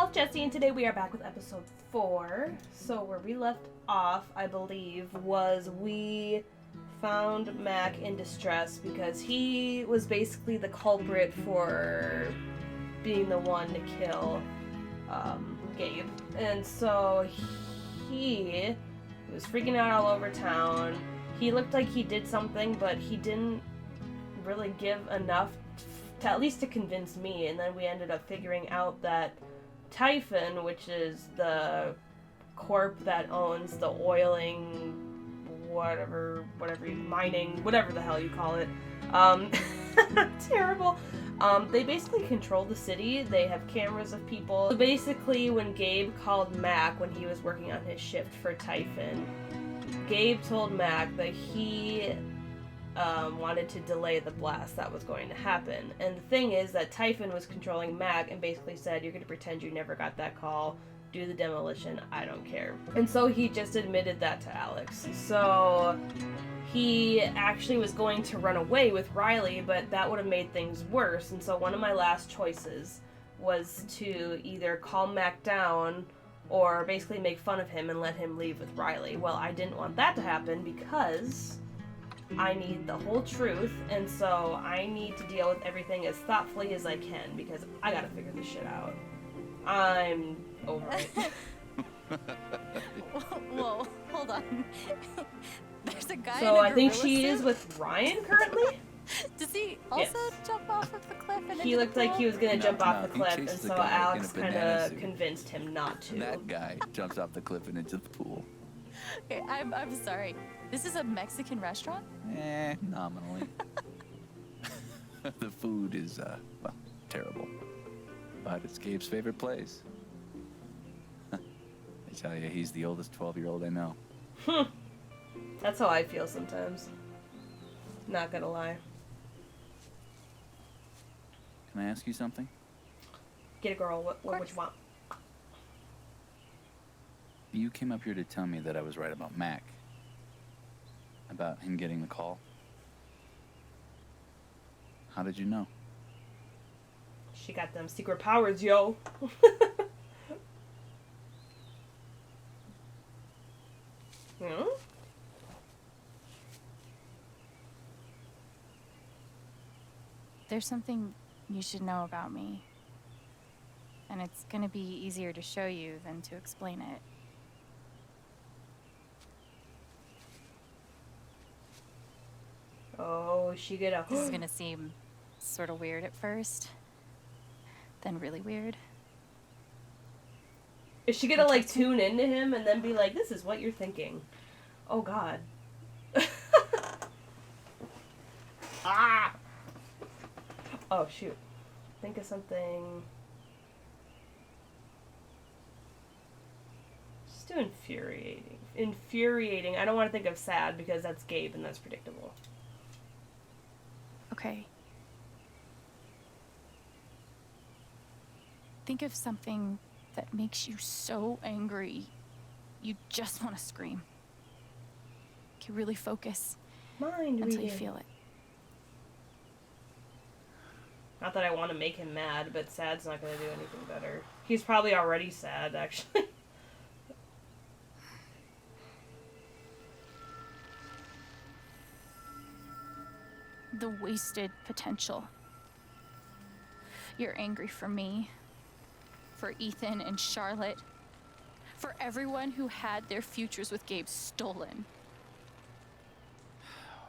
y'all, it's Jessie, and today we are back with episode 4. So where we left off, I believe, was we found Mac in distress because he was basically the culprit for being the one to kill Gabe. And so he was freaking out all over town. He looked like he did something, but he didn't really give enough to at least to convince me, and then we ended up figuring out that Typhon, which is the corp that owns the oiling, whatever, mining, whatever the hell you call it, terrible, they basically control the city. They have cameras of people. So basically, when Gabe called Mac when he was working on his shift for Typhon, Gabe told Mac that he wanted to delay the blast that was going to happen. And the thing is that Typhon was controlling Mac and basically said, you're going to pretend you never got that call, do the demolition, I don't care. And so he just admitted that to Alex. So he actually was going to run away with Riley, but that would have made things worse. And so one of my last choices was to either calm Mac down or basically make fun of him and let him leave with Riley. Well, I didn't want that to happen because I need the whole truth, and so I need to deal with everything as thoughtfully as I can, because I gotta figure this shit out. I'm over it. Whoa, hold on. There's a guy So in a I think gorilla she suit? is with Ryan currently? Does he also jump off of the cliff and He into looked the like pool? he was gonna jump off the he cliff, chases and the so guy in Alex a banana kinda suit. convinced him not to. And that guy jumps off the cliff and into the pool. Okay, I'm sorry. This is a Mexican restaurant? Nominally. The food is, well, terrible. But it's Gabe's favorite place. I tell you, he's the oldest 12-year-old I know. That's how I feel sometimes. Not gonna lie. Can I ask you something? Get a girl, what you want? You came up here to tell me that I was right about Mac. About him getting the call. How did you know? She got them secret powers, yo. Hmm? There's something you should know about me. And it's gonna be easier to show you than to explain it. Oh, she get a... This is gonna seem sort of weird at first, then really weird. Is she gonna, like, tune into him and then be like, this is what you're thinking? Oh, God. Ah! Oh, shoot. Think of something... Just do infuriating. Infuriating. I don't want to think of sad because that's Gabe and that's predictable. Okay. Think of something that makes you so angry, you just want to scream. You really focus Mind until you reading. feel it. Not that I want to make him mad, but sad's not going to do anything better. He's probably already sad, actually. The wasted potential. You're angry for me, for Ethan and Charlotte, for everyone who had their futures with Gabe stolen.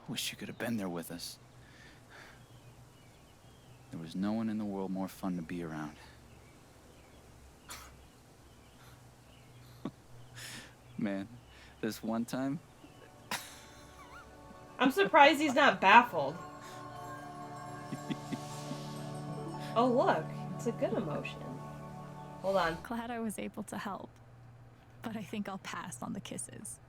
Wish you could have been there with us. There was no one in the world more fun to be around. Man, this one time... I'm surprised he's not baffled. Oh, look. It's a good emotion. Hold on. Glad I was able to help, but I think I'll pass on the kisses.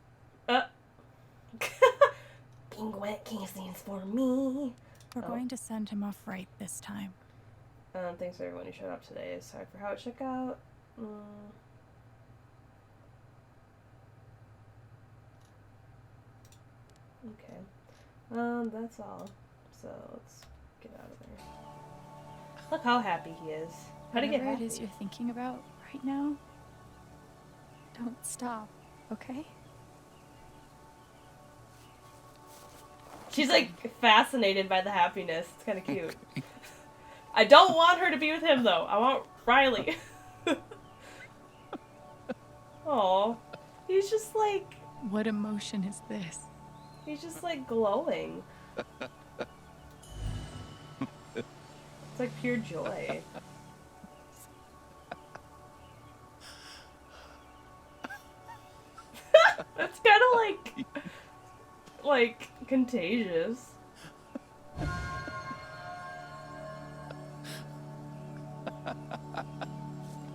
Pink wet kissings for me. We're going to send him off right this time. Thanks to everyone who showed up today. Sorry for how it shook out. Okay. That's all. So let's get out of there. Look how happy he is. How to get Whatever happy. it is you're thinking about right now. Don't stop, okay? She's like fascinated by the happiness. It's kind of cute. I don't want her to be with him though. I want Riley. Aw. He's just like, What emotion is this? he's just like glowing. It's like pure joy. That's kind of like contagious.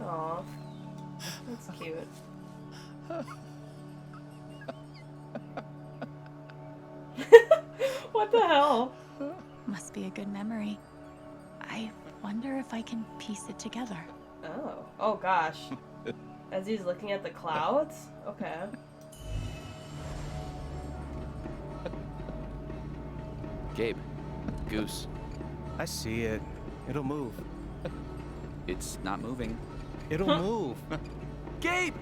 Aw. That's cute. What the hell? Must be a good memory. I wonder if I can piece it together. Oh. Oh gosh. As he's looking at the clouds? Okay. Gabe, Goose. I see it. It'll move. It's not moving. It'll move. Gabe!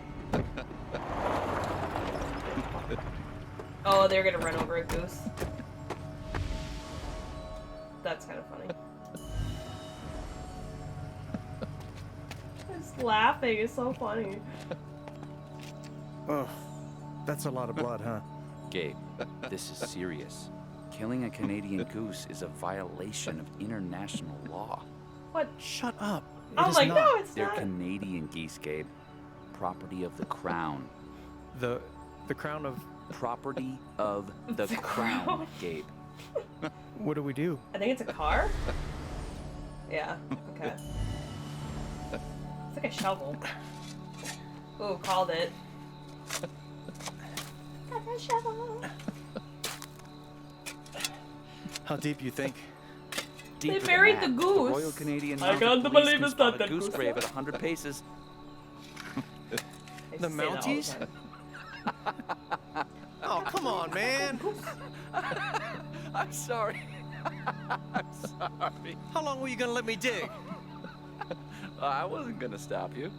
Oh, they're gonna run over a goose. That's kind of funny. Just laughing is so funny. Oh, that's a lot of blood, huh? Gabe, this is serious. Killing a Canadian goose is a violation of international law. What? Shut up. It I'm is like, not. no, it's They're not. Canadian geese, Gabe. Property of the crown. The crown of... Property of the The crown, crown. Gabe. What do we do? I think it's a car? Yeah, okay. It's like a shovel. Ooh, called it. Got the shovel. How deep you think? Deeper than buried that. the goose. The Royal Canadian I Mounted can't Police believe can it's spot not a that goose goose. grave at 100 paces. I The say that all Mounties? time. Oh, come on, man. I'm sorry. I'm sorry. How long were you gonna let me dig? I wasn't gonna stop you.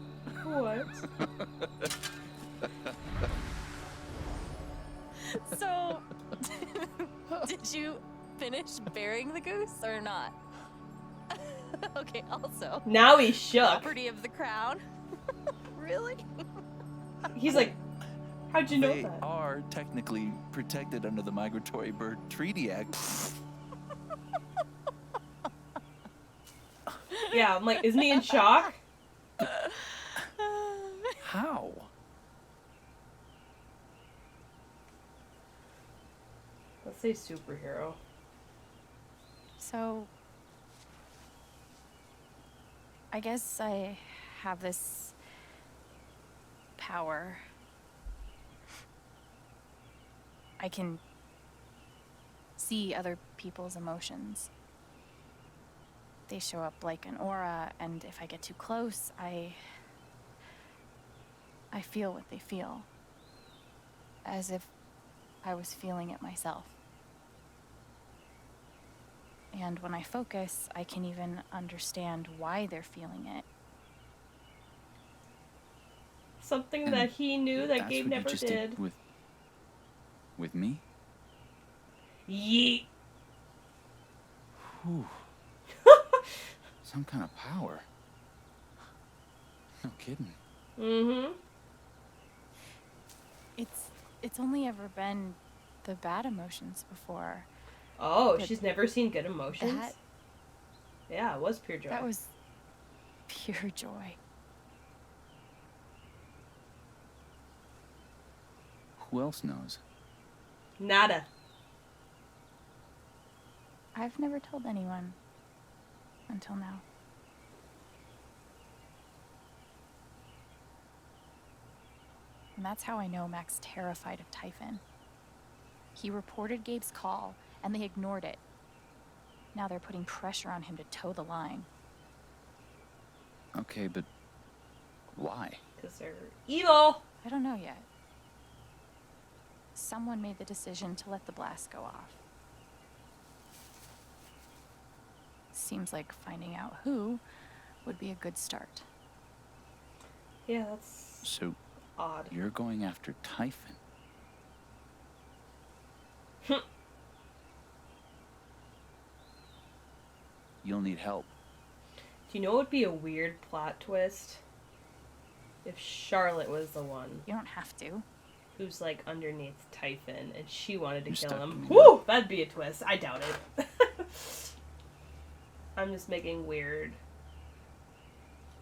What? So, did you finish burying the goose or not? Okay, also, Now he's shook. property of the crown? Really? He's like, how'd you know They that? are technically protected under the Migratory Bird Treaty Act. Yeah, I'm like, isn't he in shock? How? Let's say superhero. So, I guess I have this power. I can see other people's emotions. They show up like an aura, and if I get too close, I feel what they feel. As if I was feeling it myself. And when I focus, I can even understand why they're feeling it. Something And that he knew that That's Gabe what never you just did. with me? Yeet. Whew. Some kind of power. No kidding. Mm-hmm. It's only ever been the bad emotions before. Oh, But she's never seen good emotions? That Yeah, it was pure joy. that was pure joy. Who else knows? Nada. I've never told anyone until now. And that's how I know Mac's terrified of Typhon. He reported Gabe's call, and they ignored it. Now they're putting pressure on him to toe the line. Okay, but why? Because they're evil. I don't know yet. Someone made the decision to let the blast go off. Seems like finding out who would be a good start. Yeah, that's So odd. you're going after Typhon? You'll need help. Do you know what would be a weird plot twist? If Charlotte was the one You don't have to. who's like underneath Typhon and she wanted to You're kill stuck him. in the Woo! That'd be a twist. I doubt it. I'm just making weird.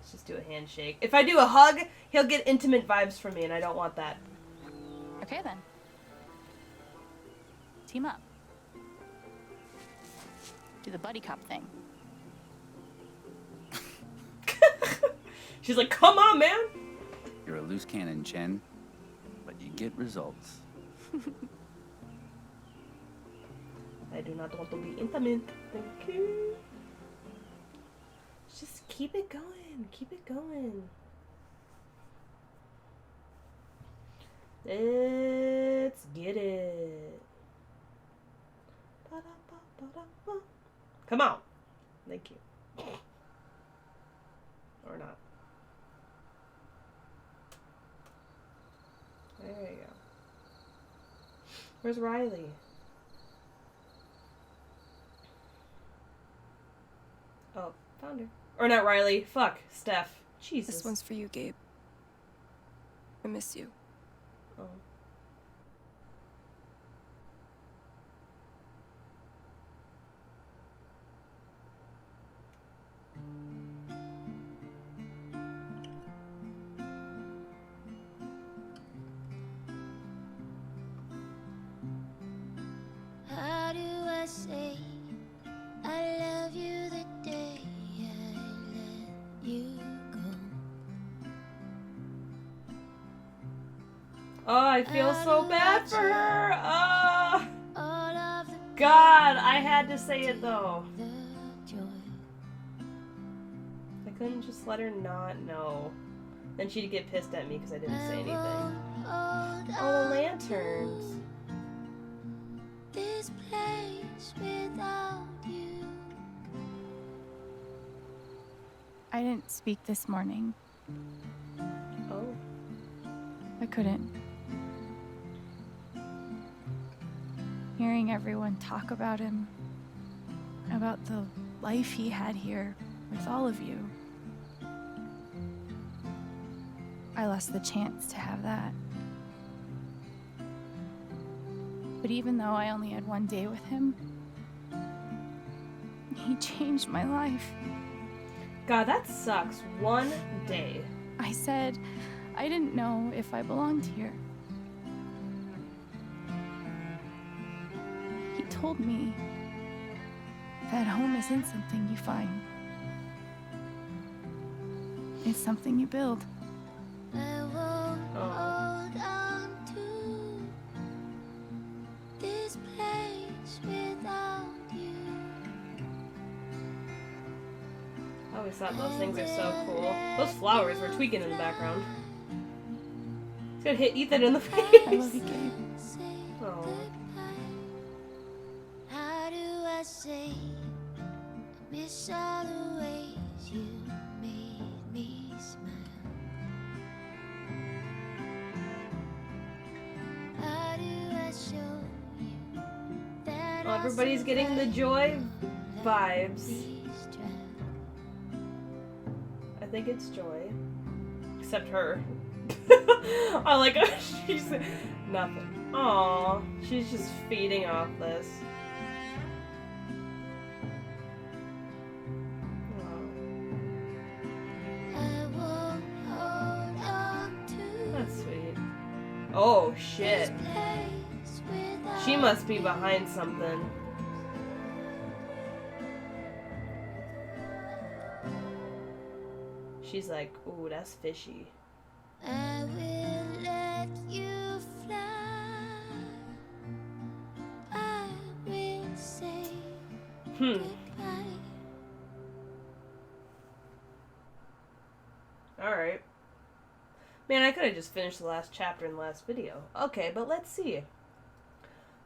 Let's just do a handshake. If I do a hug, he'll get intimate vibes from me and I don't want that. Okay then. Team up. Do the buddy cop thing. She's like, come on, man! You're a loose cannon, Jen, but you get results. I do not want to be intimate. Thank you. Just keep it going. Keep it going. Let's get it. Ba-da-ba-ba-da-ba. Come on. Thank you. Or not. There you go. Where's Riley? Oh, found her. Or not Riley. Fuck. Steph. Jesus. This one's for you, Gabe. I miss you. Oh. How do I say I love you the day I let you go? Oh, I feel so bad for her. Oh, All of the God. I had to say it, though. the joy. I couldn't just let her not know. Then she'd get pissed at me because I didn't say anything. Hold Oh, the on lanterns. this place without you. I didn't speak this morning. Oh. I couldn't. Hearing everyone talk about him, about the life he had here with all of you, I lost the chance to have that. But even though I only had one day with him, he changed my life. God, that sucks. One day. I said I didn't know if I belonged here. He told me that home isn't something you find. It's something you build. I won't Oh. hold on to this place without you. I always thought those things are so cool. Those flowers were tweaking in the background. It's gonna hit Ethan in the I love face. you, Gabe. Say Oh. goodbye. How do I say I miss all the ways you made me smile? How do I show you that Well, I'll everybody's getting the joy vibes. these trials? I think it's Joy. Except her. I like her. She's nothing. Aw, she's just feeding off this. I won't hold on to That's sweet. Oh this shit. place without She must be behind something. She's like, ooh, that's fishy. I will let you fly. I will say goodbye. Alright. Man, I could have just finished the last chapter in the last video. Okay, but let's see.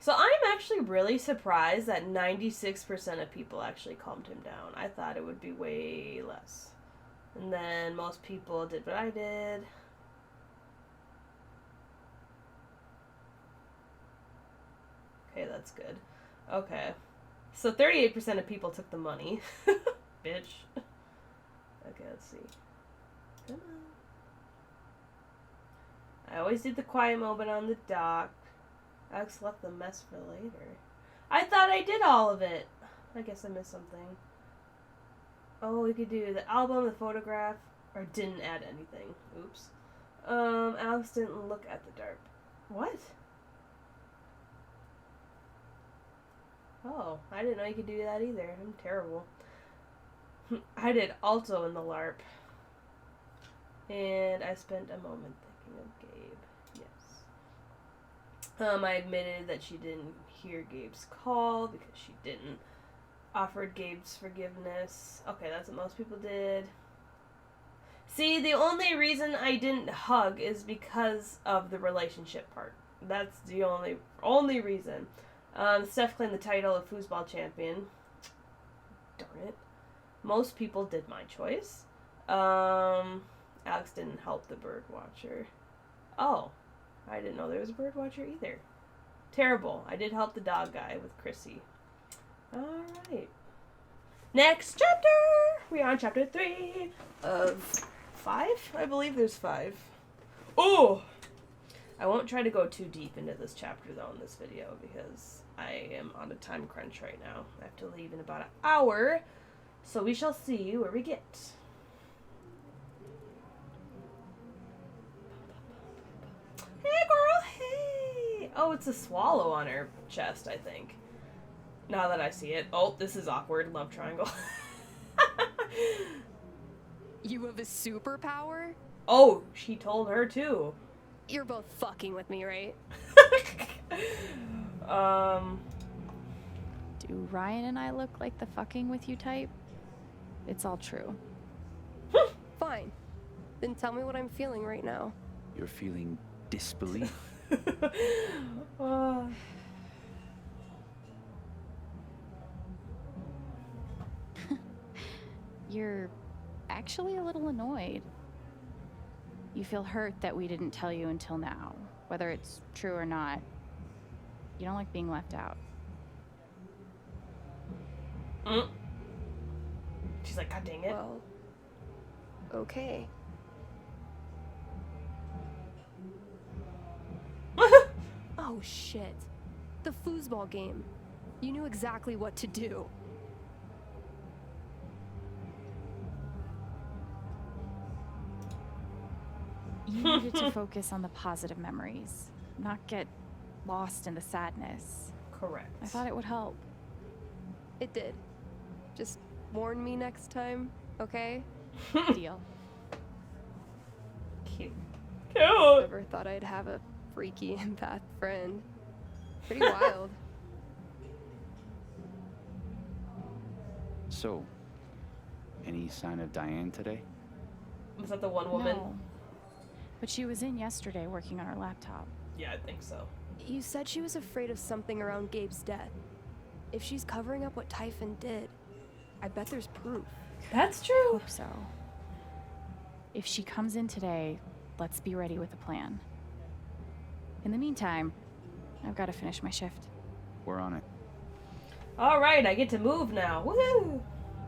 So I'm actually really surprised that 96% of people actually calmed him down. I thought it would be way less. And then most people did what I did. Okay, that's good. Okay. So 38% of people took the money. Bitch. Okay, let's see. Come on. I always did the quiet moment on the dock. Alex left the mess for later. I thought I did all of it. I guess I missed something. Oh, we could do the album, the photograph, or didn't add anything. Oops. Alex didn't look at the DARP. What? Oh, I didn't know you could do that either. I'm terrible. I did also in the LARP. And I spent a moment thinking of Gabe. Yes. I admitted that she didn't hear Gabe's call because she didn't. Offered Gabe's forgiveness. Okay, that's what most people did. See, the only reason I didn't hug is because of the relationship part. That's the only reason. Steph claimed the title of foosball champion. Darn it. Most people did my choice. Alex didn't help the bird watcher. Oh, I didn't know there was a bird watcher either. Terrible. I did help the dog guy with Chrissy. Alright. Next chapter! We're on chapter 3 of 5? I believe there's 5. Oh! I won't try to go too deep into this chapter though in this video because I am on a time crunch right now. I have to leave in about an hour. So we shall see where we get. Hey girl, hey! Oh, it's a swallow on her chest, I think. Now that I see it. Oh, this is awkward. Love triangle. You have a superpower? Oh, she told her too. You're both fucking with me, right? Do Ryan and I look like the fucking with you type? It's all true. Fine. Then tell me what I'm feeling right now. You're feeling disbelief. You're actually a little annoyed. You feel hurt that we didn't tell you until now, whether it's true or not. You don't like being left out. She's like, God dang it. Well, okay. Oh shit. The foosball game. You knew exactly what to do. You needed to focus on the positive memories, not get lost in the sadness. Correct. I thought it would help. It did. Just warn me next time, okay? Deal. Cute. Never thought I'd have a freaky empath friend. Pretty wild. So, any sign of Diane today? Was that the one woman? No. But she was in yesterday working on her laptop. Yeah, I think so. You said she was afraid of something around Gabe's death. If she's covering up what Typhon did, I bet there's proof. That's true. Hope so. If she comes in today, let's be ready with a plan. In the meantime, I've got to finish my shift. We're on it. All right, I get to move now. Woohoo!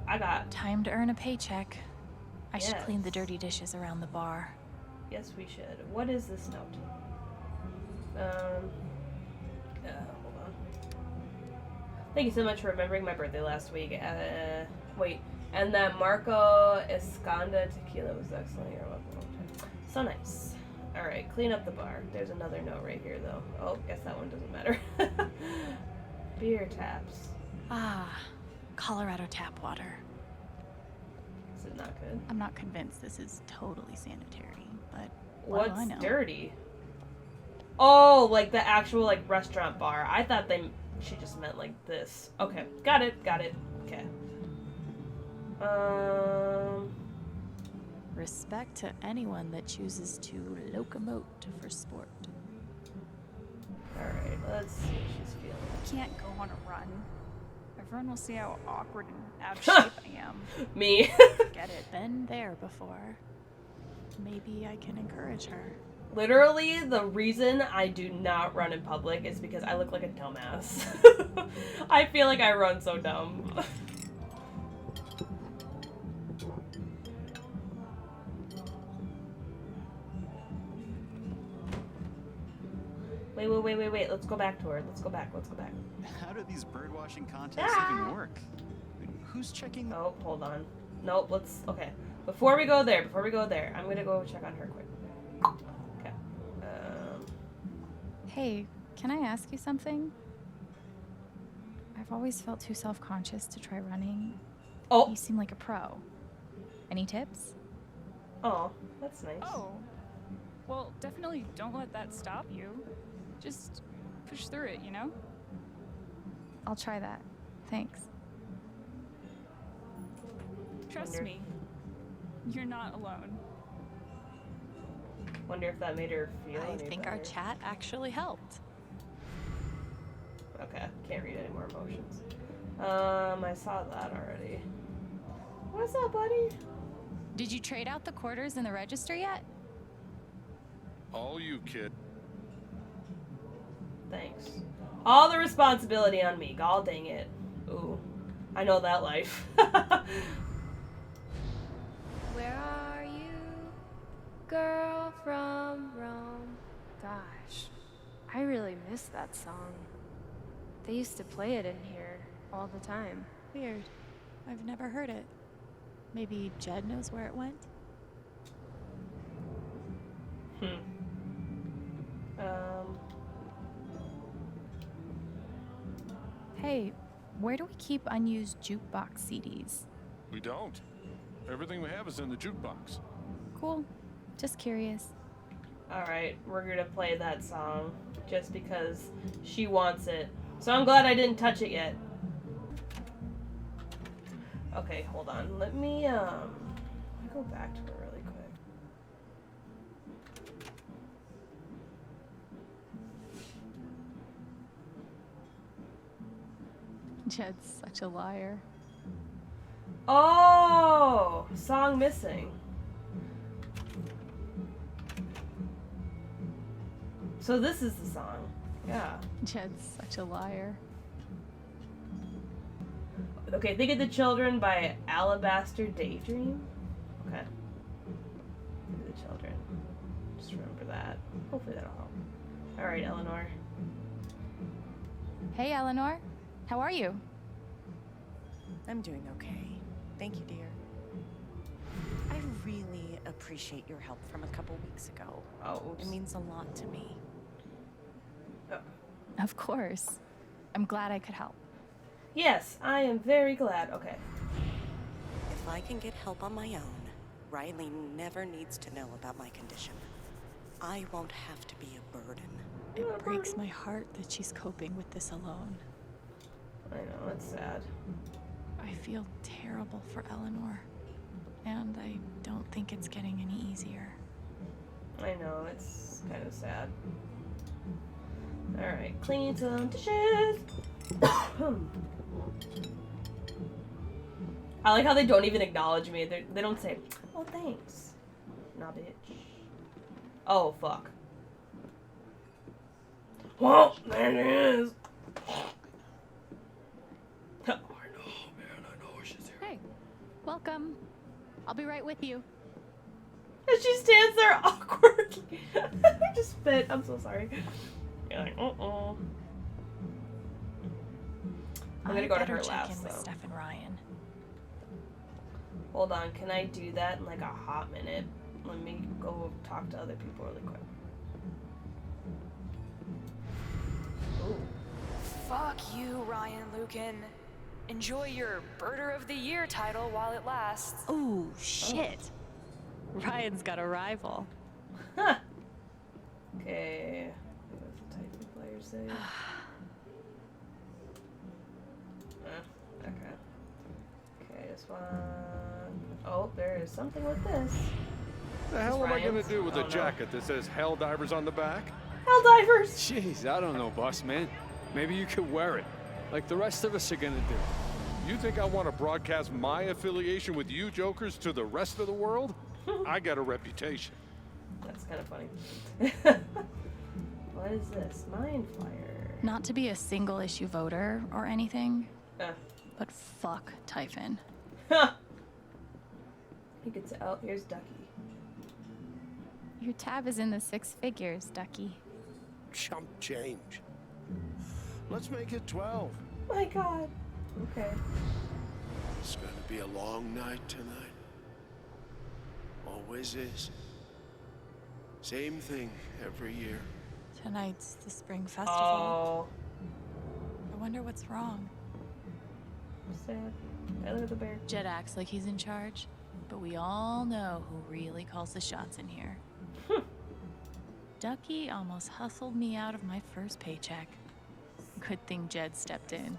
I got. Time to earn a paycheck. I should Yes. clean the dirty dishes around the bar. Yes, we should. What is this note? Hold on. Thank you so much for remembering my birthday last week. Wait, and that Marco Escanda tequila was excellent. You're welcome. So nice. All right, clean up the bar. There's another note right here, though. Oh, guess that one doesn't matter. Beer taps. Ah, Colorado tap water. Is it not good? I'm not convinced this is totally sanitary, but what do I What's know? dirty? Oh, like the actual like restaurant bar. I thought she just meant like this. Okay, got it. Okay. Respect to anyone that chooses to locomote for sport. All right, let's see what she's feeling. Can't go on a run. Everyone will see how awkward and out of shape I am. Me. Get it. Been there before. Maybe I can encourage her. Literally, the reason I do not run in public is because I look like a dumbass. I feel like I run so dumb. Wait. Let's go back to her. Let's go back. How do these birdwatching contests even work? Who's checking? Oh, hold on. Nope, okay. Before we go there, I'm gonna go check on her quick. Okay. Hey, can I ask you something? I've always felt too self-conscious to try running. Oh. You seem like a pro. Any tips? Oh, that's nice. Oh. Well, definitely don't let that stop you. Just push through it, you know? I'll try that. Thanks. Trust me. You're not alone. Wonder if that made her feel I any think better. our chat actually helped. Okay, can't read any more emotions. I saw that already. What's up, buddy? Did you trade out the quarters in the register yet? All you, kid. Thanks. All the responsibility on me. God dang it. Ooh. I know that life. Where are you, girl from Rome? Gosh, I really miss that song. They used to play it in here all the time. Weird. I've never heard it. Maybe Jed knows where it went? Hey, where do we keep unused jukebox CDs? We don't. Everything we have is in the jukebox. Cool. Just curious. Alright, we're gonna play that song just because she wants it. So I'm glad I didn't touch it yet. Okay, hold on. Let me go back to her really quick. Jed's such a liar. Oh! Song missing. So this is the song. Yeah. Jed's such a liar. Okay, Think of the Children by Alabaster Daydream. Okay. Think of the Children. Just remember that. Hopefully that'll help. Alright, Eleanor. Hey, Eleanor. How are you? I'm doing okay. Thank you, dear. I really appreciate your help from a couple weeks ago. Oh, oops. It means a lot to me. Oh. Of course. I'm glad I could help. Yes, I am very glad. Okay. If I can get help on my own, Riley never needs to know about my condition. I won't have to be a burden. It breaks my heart that she's coping with this alone. I know, it's sad. I feel terrible for Eleanor, and I don't think it's getting any easier. I know, it's kind of sad. Alright, clean some dishes. I like how they don't even acknowledge me. They don't say, oh, thanks. Nah, bitch. Oh, fuck. Well, there it is. I know, man. I know she's here. Hey, welcome. I'll be right with you. And she stands there awkwardly. I just spit. I'm so sorry. You're like, uh-oh. I'm gonna go to her check last, in with though. Steph and Ryan. Hold on, can I do that in like a hot minute? Let me go talk to other people really quick. Ooh. Fuck you, Ryan Lucan. Enjoy your Birder of the Year title while it lasts. Ooh, shit. Ryan's got a rival. Okay. What's the type of player say? Okay. Okay, this one. Oh, there is something with this. The hell am I gonna Ryan's? do with Oh, a no. jacket that says Helldivers on the back? Helldivers! Jeez, I don't know, boss man. Maybe you could wear it. like the rest of us are gonna do. You think I want to broadcast my affiliation with you jokers to the rest of the world? I got a reputation. That's kind of funny. What is this? Mind Flyer. Not to be a single issue voter or anything, Ah. but fuck Typhon. I think it's out. Here's Ducky. Your tab is in the 6 figures, Ducky. Chump change. Let's make it 12. My God. Okay. It's gonna be a long night tonight. Always is. Same thing every year. Tonight's the spring festival. Oh. I wonder what's wrong. Sad. Tyler the bear. Jed acts like he's in charge, but we all know who really calls the shots in here. Ducky almost hustled me out of my first paycheck. Good thing Jed stepped in.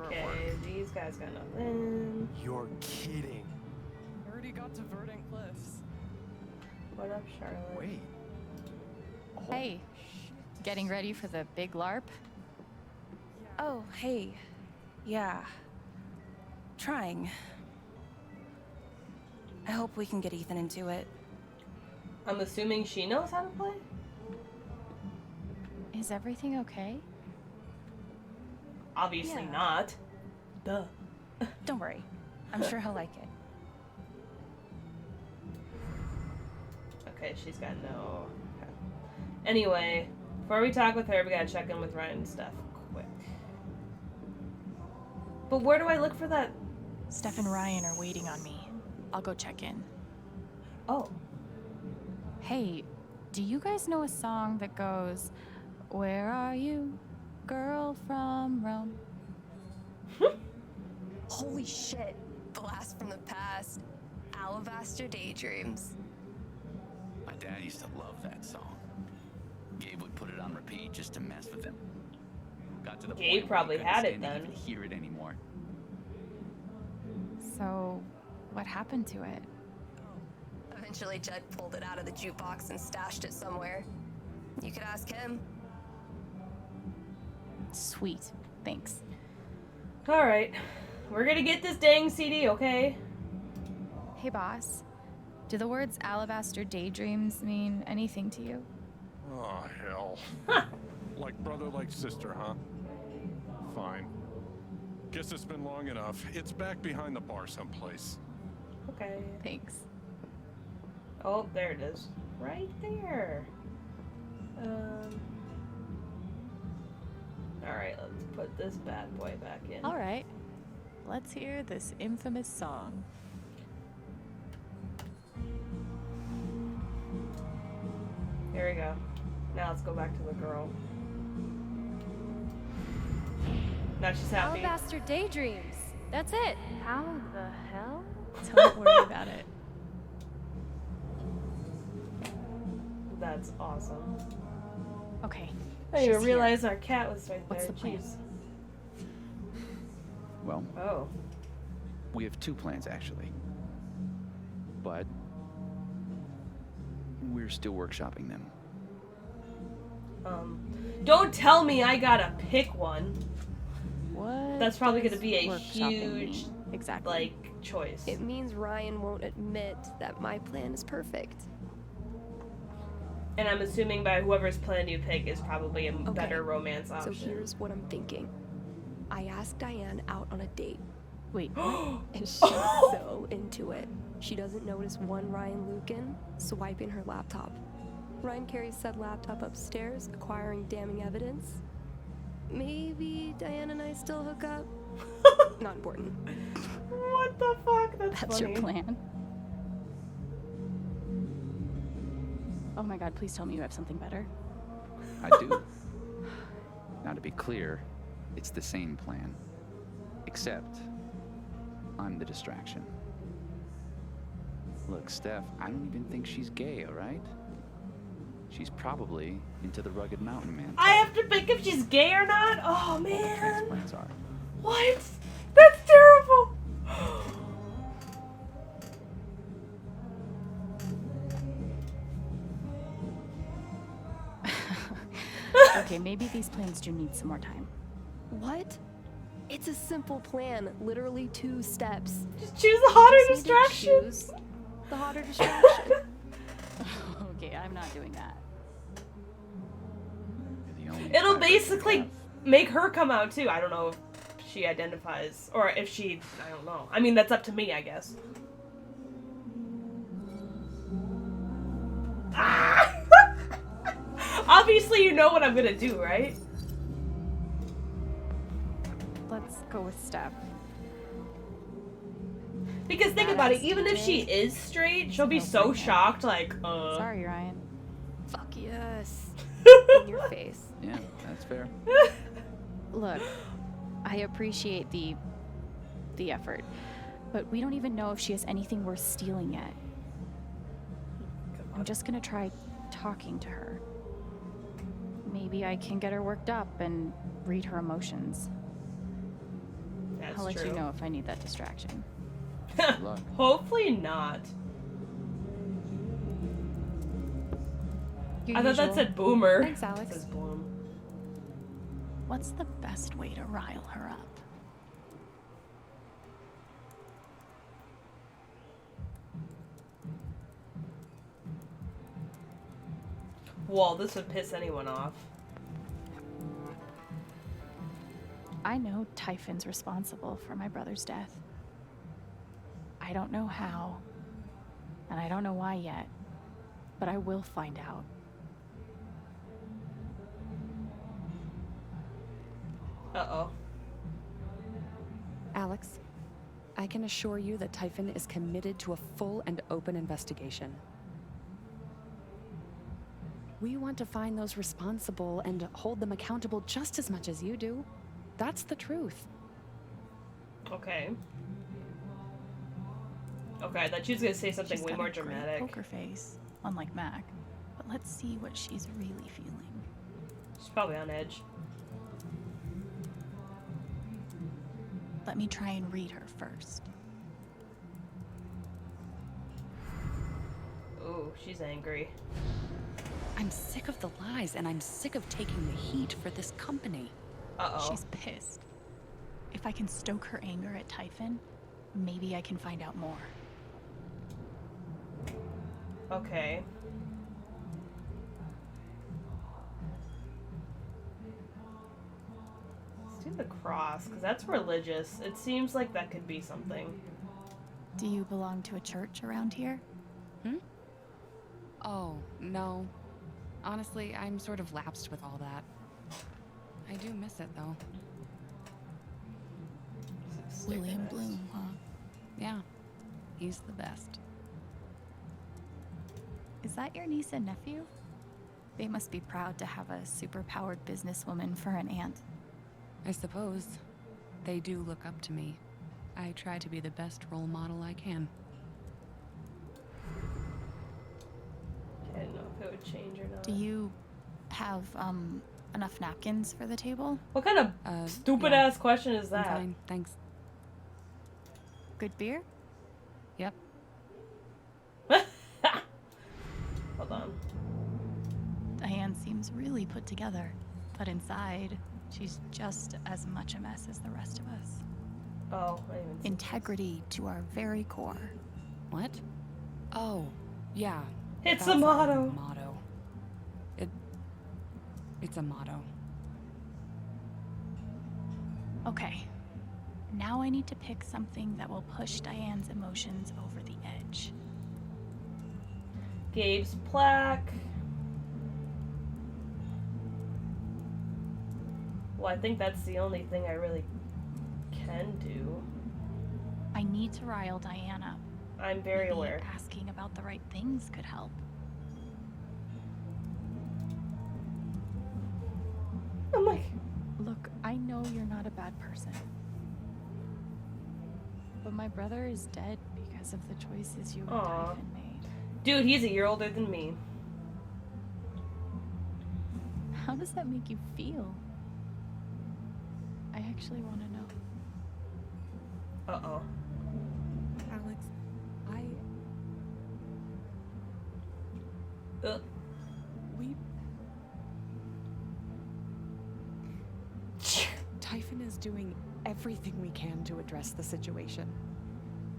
Okay, these guys got nothing. You're kidding. Already got to Verdant Cliffs. What up, Charlotte? Wait. Hey, getting ready for the big LARP? Oh, hey. Yeah. Trying. I hope we can get Ethan into it. I'm assuming she knows how to play? Is everything okay? Obviously Yeah. not. Duh. Don't worry. I'm sure he'll like it. Okay, she's got no... Okay. Anyway, before we talk with her, we gotta check in with Ryan and stuff quick. But where do I look for that? Steph and Ryan are waiting on me. I'll go check in. Oh. Hey, do you guys know a song that goes, "Where are you, girl from Rome"? Holy shit. Blast from the past. Alabaster Daydreams. My dad used to love that song. Gabe would put it on repeat just to mess with him. Got to the Gabe point probably where he had couldn't it stand to then. even hear it anymore. So, what happened to it? Eventually, Jed pulled it out of the jukebox and stashed it somewhere. You could ask him. Sweet. Thanks. Alright. We're gonna get this dang CD, okay? Hey, boss. Do the words Alabaster Daydreams mean anything to you? Oh, hell. Like brother, like sister, huh? Fine. Guess it's been long enough. It's back behind the bar someplace. Okay. Thanks. Oh, there it is. Right there. Alright, let's put this bad boy back in. All right. Let's hear this infamous song. Here we go. Now let's go back to the girl. Now she's happy. Alabaster Daydreams. That's it. How the hell? Don't worry about it. That's awesome. Okay. I didn't even she's realize our cat was right What's there. the plan? Jeez. Well, Oh. we have 2 plans actually. But we're still workshopping them. Don't tell me I gotta pick one. What? That's probably gonna does be a workshopping huge, mean? Exactly. like, choice. It means Ryan won't admit that my plan is perfect. And I'm assuming by whoever's plan you pick is probably a Okay. better romance option. So here's what I'm thinking. I asked Diane out on a date. Wait. And she's so into it. She doesn't notice one Ryan Lucan swiping her laptop. Ryan carries said laptop upstairs, acquiring damning evidence. Maybe Diane and I still hook up? Not important. What the fuck? That's That's funny. your plan? Oh my god, please tell me you have something better. I do. Now to be clear, it's the same plan. Except, I'm the distraction. Look, Steph, I don't even think she's gay, alright? She's probably into the rugged mountain man. I have to pick if she's gay or not? Oh, All the man. transplants are. What? That's terrible. Okay, maybe these plans do need some more time. What? It's a simple plan, literally 2 steps. Just choose the hotter You just need to distraction. choose the hotter distraction. Okay, I'm not doing that. It'll basically make her come out too. I don't know if she identifies or if she. I don't know. I mean, that's up to me, I guess. Ah! Obviously, you know what I'm gonna do, right? Let's go with Steph. Because think about it, even if she is straight, she'll be so shocked, like, Sorry, Ryan. Fuck yes. In your face. Yeah, that's fair. Look, I appreciate the effort, but we don't even know if she has anything worth stealing yet. I'm just gonna try talking to her. Maybe I can get her worked up and read her emotions. That's I'll let true. you know if I need that distraction. Good luck. Hopefully not. Your I thought that usual. said boomer. Thanks, Alex. It says bloom. What's the best way to rile her up? Whoa, this would piss anyone off. I know Typhon's responsible for my brother's death. I don't know how, and I don't know why yet, but I will find out. Uh-oh. Alex, I can assure you that Typhon is committed to a full and open investigation. We want to find those responsible and hold them accountable just as much as you do. That's the truth. Okay. Okay, I thought she was gonna say something She's way got more a great dramatic. poker face, unlike Mac. But let's see what she's really feeling. She's probably on edge. Let me try and read her first. Ooh, she's angry. I'm sick of the lies, and I'm sick of taking the heat for this company. Uh-oh. She's pissed. If I can stoke her anger at Typhon, maybe I can find out more. Okay. Let's do the cross, because that's religious. It seems like that could be something. Do you belong to a church around here? Oh, no. Honestly, I'm sort of lapsed with all that. I do miss it, though. William Bloom, huh? Yeah, he's the best. Is that your niece and nephew? They must be proud to have a super-powered businesswoman for an aunt. I suppose. They do look up to me. I try to be the best role model I can. I didn't know if it would change or not. Do you have, enough napkins for the table? What kind of stupid-ass question is that? I'm fine, thanks. Good beer? Yep. Hold on. Diane seems really put together, but inside, she's just as much a mess as the rest of us. Oh, I didn't even see Integrity to our very core. What? Oh, yeah. It's that's a our motto. Motto. It's a motto. Okay. Now I need to pick something that will push Diane's emotions over the edge. Gabe's plaque. Well, I think that's the only thing I really can do. I need to rile Diane up. I'm very Maybe aware. asking about the right things could help. I'm like, Look, I know you're not a bad person. But my brother is dead because of the choices you and Aw. Typhon made. dude, he's a year older than me. How does that make you feel? I actually want to know. Uh-oh. Alex, Typhon is doing everything we can to address the situation.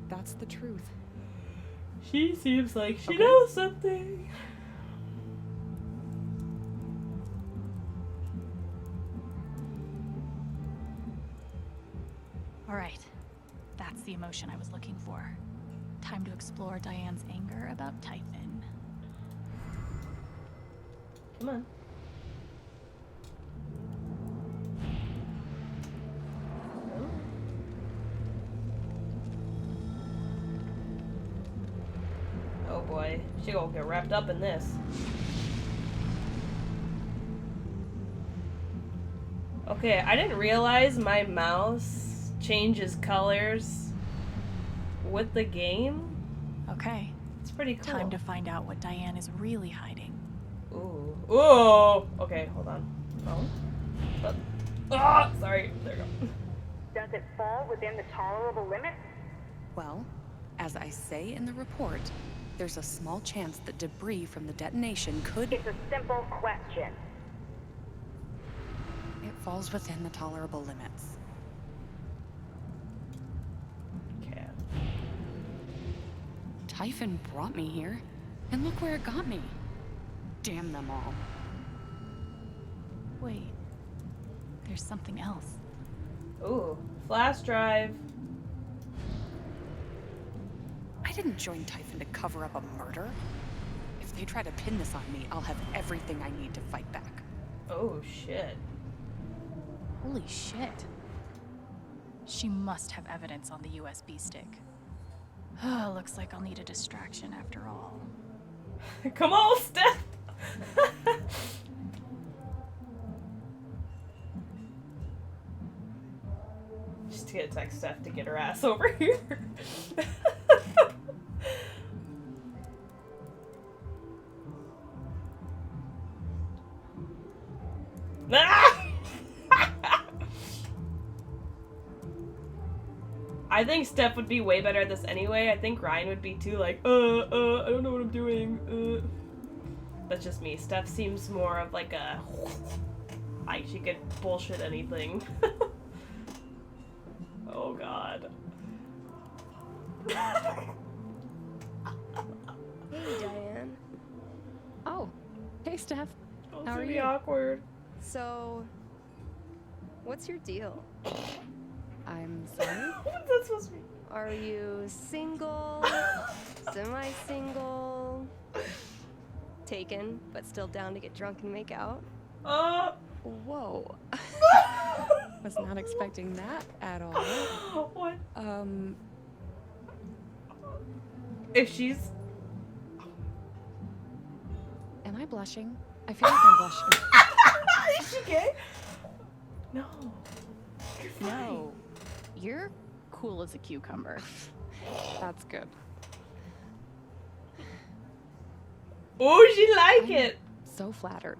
That's the truth. She seems like she knows something. All right. That's the emotion I was looking for. Time to explore Diane's anger about Typhon. Come on. Oh boy, she gonna get wrapped up in this. Okay, I didn't realize my mouse changes colors with the game. Okay. It's pretty cool. Time to find out what Diane is really hiding. Ooh. Ooh! Okay, hold on. Oh. Ah! Sorry. There you go. Does it fall within the tolerable limits? Well, as I say in the report, there's a small chance that debris from the detonation could... It's a simple question. It falls within the tolerable limits. Okay. Typhon brought me here, and look where it got me. Damn them all. Wait. There's something else. Ooh. Flash drive. I didn't join Typhon to cover up a murder. If they try to pin this on me, I'll have everything I need to fight back. Oh, shit. Holy shit. She must have evidence on the USB stick. Oh, looks like I'll need a distraction after all. Come on, Steph! Just to get text Steph to get her ass over here. I think Steph would be way better at this anyway. I think Ryan would be too, like, I don't know what I'm doing. That's just me. Steph seems more of like a, like she could bullshit anything. Oh god. Hey, Diane. Oh, hey, Steph. Oh, How are be you? awkward. So, what's your deal? I'm sorry? What's that supposed to be? Are you single? Semi-single? Taken, but still down to get drunk and make out? Whoa. Was not expecting that at all. What? If she's... Am I blushing? I feel like I'm blushing. Is she gay? No. No. You're cool as a cucumber. That's good. Oh, she like it. So flattered.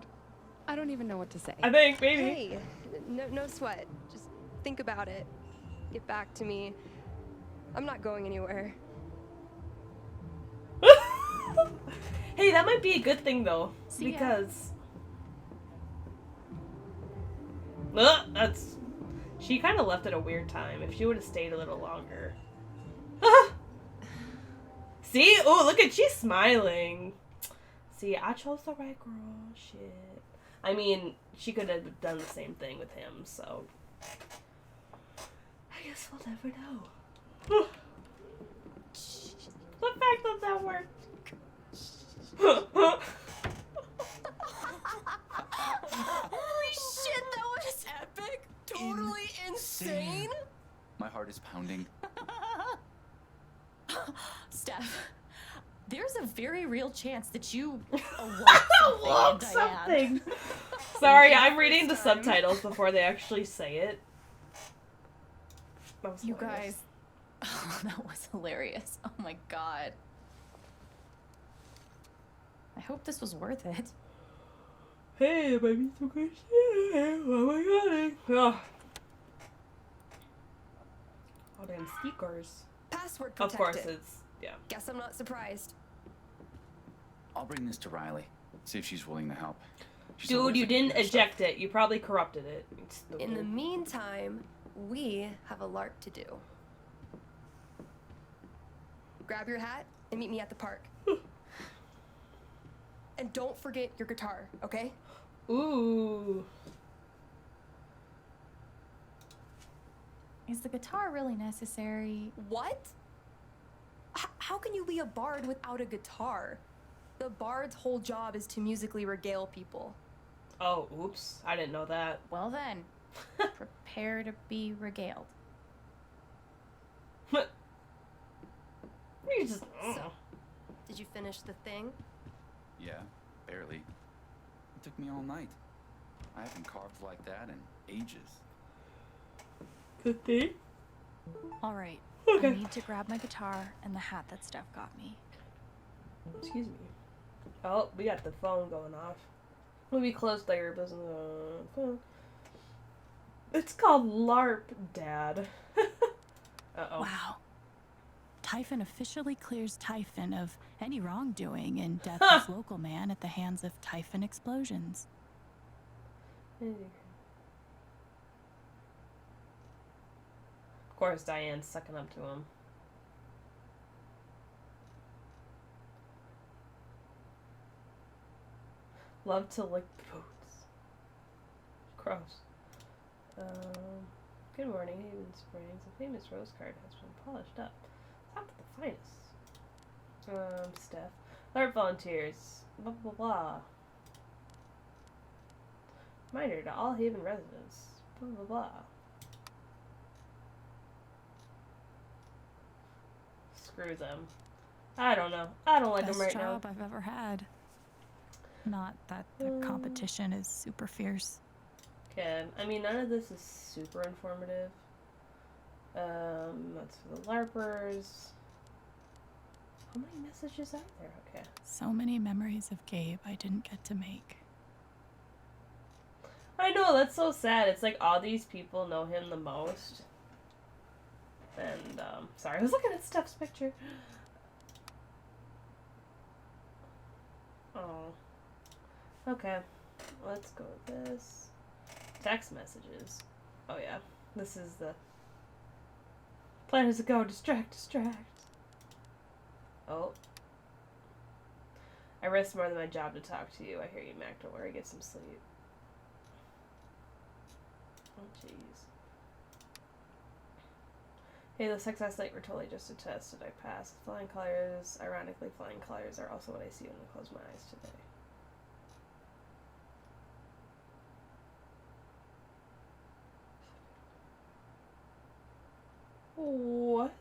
I don't even know what to say. I think, maybe. Hey, no sweat. Just think about it. Get back to me. I'm not going anywhere. Hey, that might be a good thing though, See ya. because that's she kind of left at a weird time. If she would have stayed a little longer. See? Oh, look at she's smiling. See, I chose the right girl. Shit. I mean, she could have done the same thing with him, so I guess we'll never know. The fact that that worked. Holy shit, that was epic! Totally insane! My heart is pounding. Steph, there's a very real chance that you awoke something, Diane. Sorry, I'm reading the subtitles before they actually say it. You guys, oh, that was hilarious. Oh my god. I hope this was worth it. Hey, there might be some good shit. Oh my god. Oh, damn speakers. Password Of protected. course it's, yeah. Guess I'm not surprised. I'll bring this to Riley. See if she's willing to help. Dude, you didn't eject it. You probably corrupted it. In the meantime, we have a LARP to do. Grab your hat and meet me at the park. And don't forget your guitar, okay? Ooh. Is the guitar really necessary? What? How can you be a bard without a guitar? The bard's whole job is to musically regale people. Oh, oops. I didn't know that. Well then, prepare to be regaled. You just... So, did you finish the thing? Yeah, barely. It took me all night. I haven't carved like that in ages. Good thing? All right. Okay. I need to grab my guitar and the hat that Steph got me. Excuse me. Oh, we got the phone going off. We closed there, but it's called LARP, Dad. Uh-oh. Wow. Typhon officially clears Typhon of any wrongdoing and death of local man at the hands of Typhon explosions. Of course, Diane's sucking up to him. Love to lick boots. Gross. Good morning, Haven Springs. A famous rose card has been polished up. Top of the finest. Steph. LARP volunteers. Blah, blah, blah. Reminder to all Haven residents. Blah, blah, blah. Screw them. I don't know. I don't like them right now. Best job I've ever had. Not that the competition is super fierce. Okay, I mean, none of this is super informative. That's for the LARPers. How many messages are there? Okay. So many memories of Gabe I didn't get to make. I know, that's so sad. It's like all these people know him the most. And, sorry, I was looking at Steph's picture. Oh. Okay. Let's go with this. Text messages. Oh, yeah. This is the... Plan is to go. Distract, distract. Oh. I risked more than my job to talk to you. I hear you, Mac. Don't worry. Get some sleep. Oh, jeez. Hey, the success night were totally just a test. Did I pass? Flying colors. Ironically, flying colors are also what I see when I close my eyes today. What?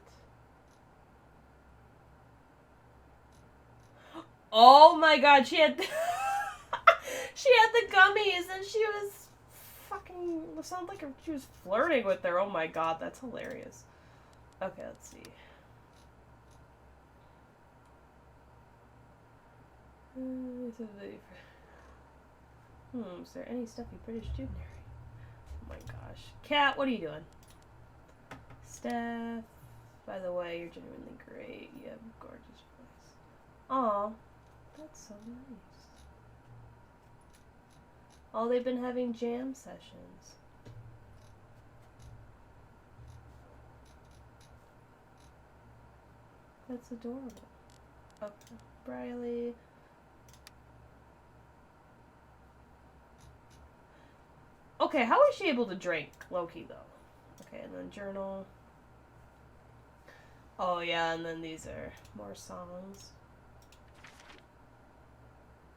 Oh my god, she had she had the gummies and she was fucking, it sounded like she was flirting with her. Oh my god, that's hilarious. Okay, let's see. Is there any stuffy British student area? Oh my gosh. Kat, what are you doing? Steph, by the way, you're genuinely great. You have a gorgeous voice. Aw, that's so nice. Oh, they've been having jam sessions. That's adorable. Okay, Briley. Okay, how is she able to drink Loki though? Okay, and then journal. Oh yeah, and then these are more songs.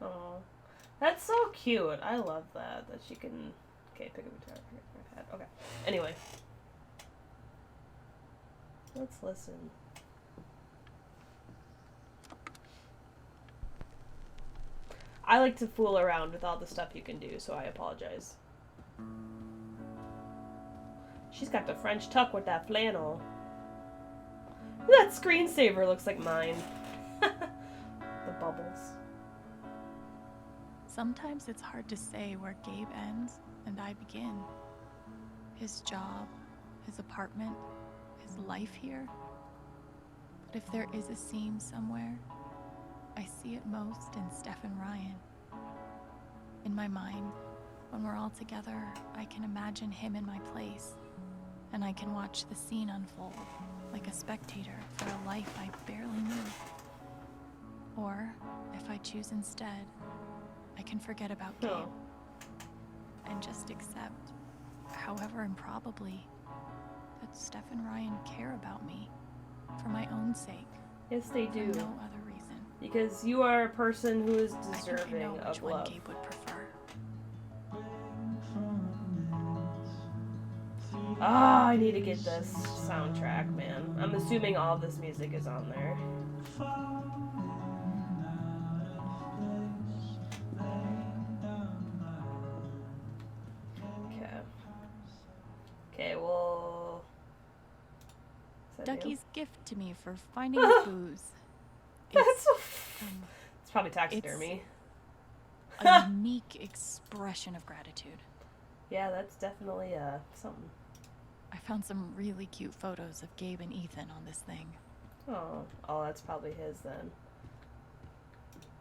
Oh, that's so cute. I love that she can. Okay, pick up a guitar. Okay. Anyway, let's listen. I like to fool around with all the stuff you can do, so I apologize. She's got the French tuck with that flannel. That screensaver looks like mine. The bubbles. Sometimes it's hard to say where Gabe ends and I begin. His job, his apartment, his life here. But if there is a seam somewhere, I see it most in Steph and Ryan. In my mind, when we're all together, I can imagine him in my place, and I can watch the scene unfold like a spectator for a life I barely knew. Or, if I choose instead, I can forget about Gabe and just accept, however improbably, that Steph and Ryan care about me for my own sake. Yes, they do. For no other reason. Because you are a person who is I think I deserving know of which one love. Gabe would prefer. Ah, I need to get this soundtrack, man. I'm assuming all of this music is on there. Okay. Okay, well... Is that new? Ducky's gift to me for finding his booze. That's it's probably taxidermy. It's a unique expression of gratitude. Yeah, that's definitely something. I found some really cute photos of Gabe and Ethan on this thing. Oh, that's probably his then.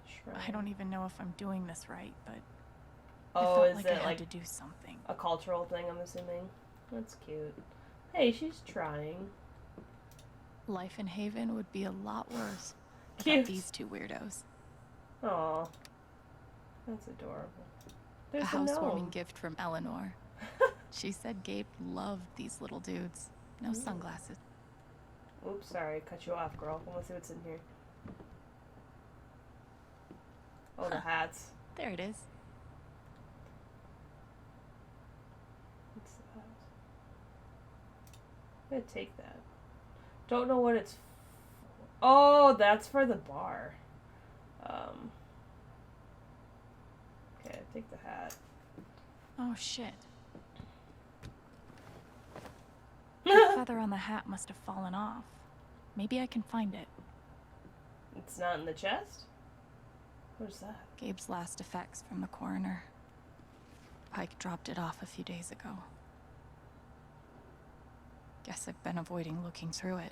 Shrine. I don't even know if I'm doing this right, but Oh, I felt is like it I had like to do something. a cultural thing, I'm assuming? That's cute. Hey, she's trying. Life in Haven would be a lot worse Cute. without these two weirdos. Aw. That's adorable. There's A a housewarming gnome. gift from Eleanor. She said Gabe loved these little dudes. No sunglasses. Oops, sorry, cut you off, girl. Let's see what's in here. Oh, the hats. There it is. What's that? I'm gonna take that. Don't know what it's. Oh, that's for the bar. Okay, take the hat. Oh shit. The feather on the hat must have fallen off. Maybe I can find it. It's not in the chest? What is that? Gabe's last effects from the coroner. Pike dropped it off a few days ago. Guess I've been avoiding looking through it.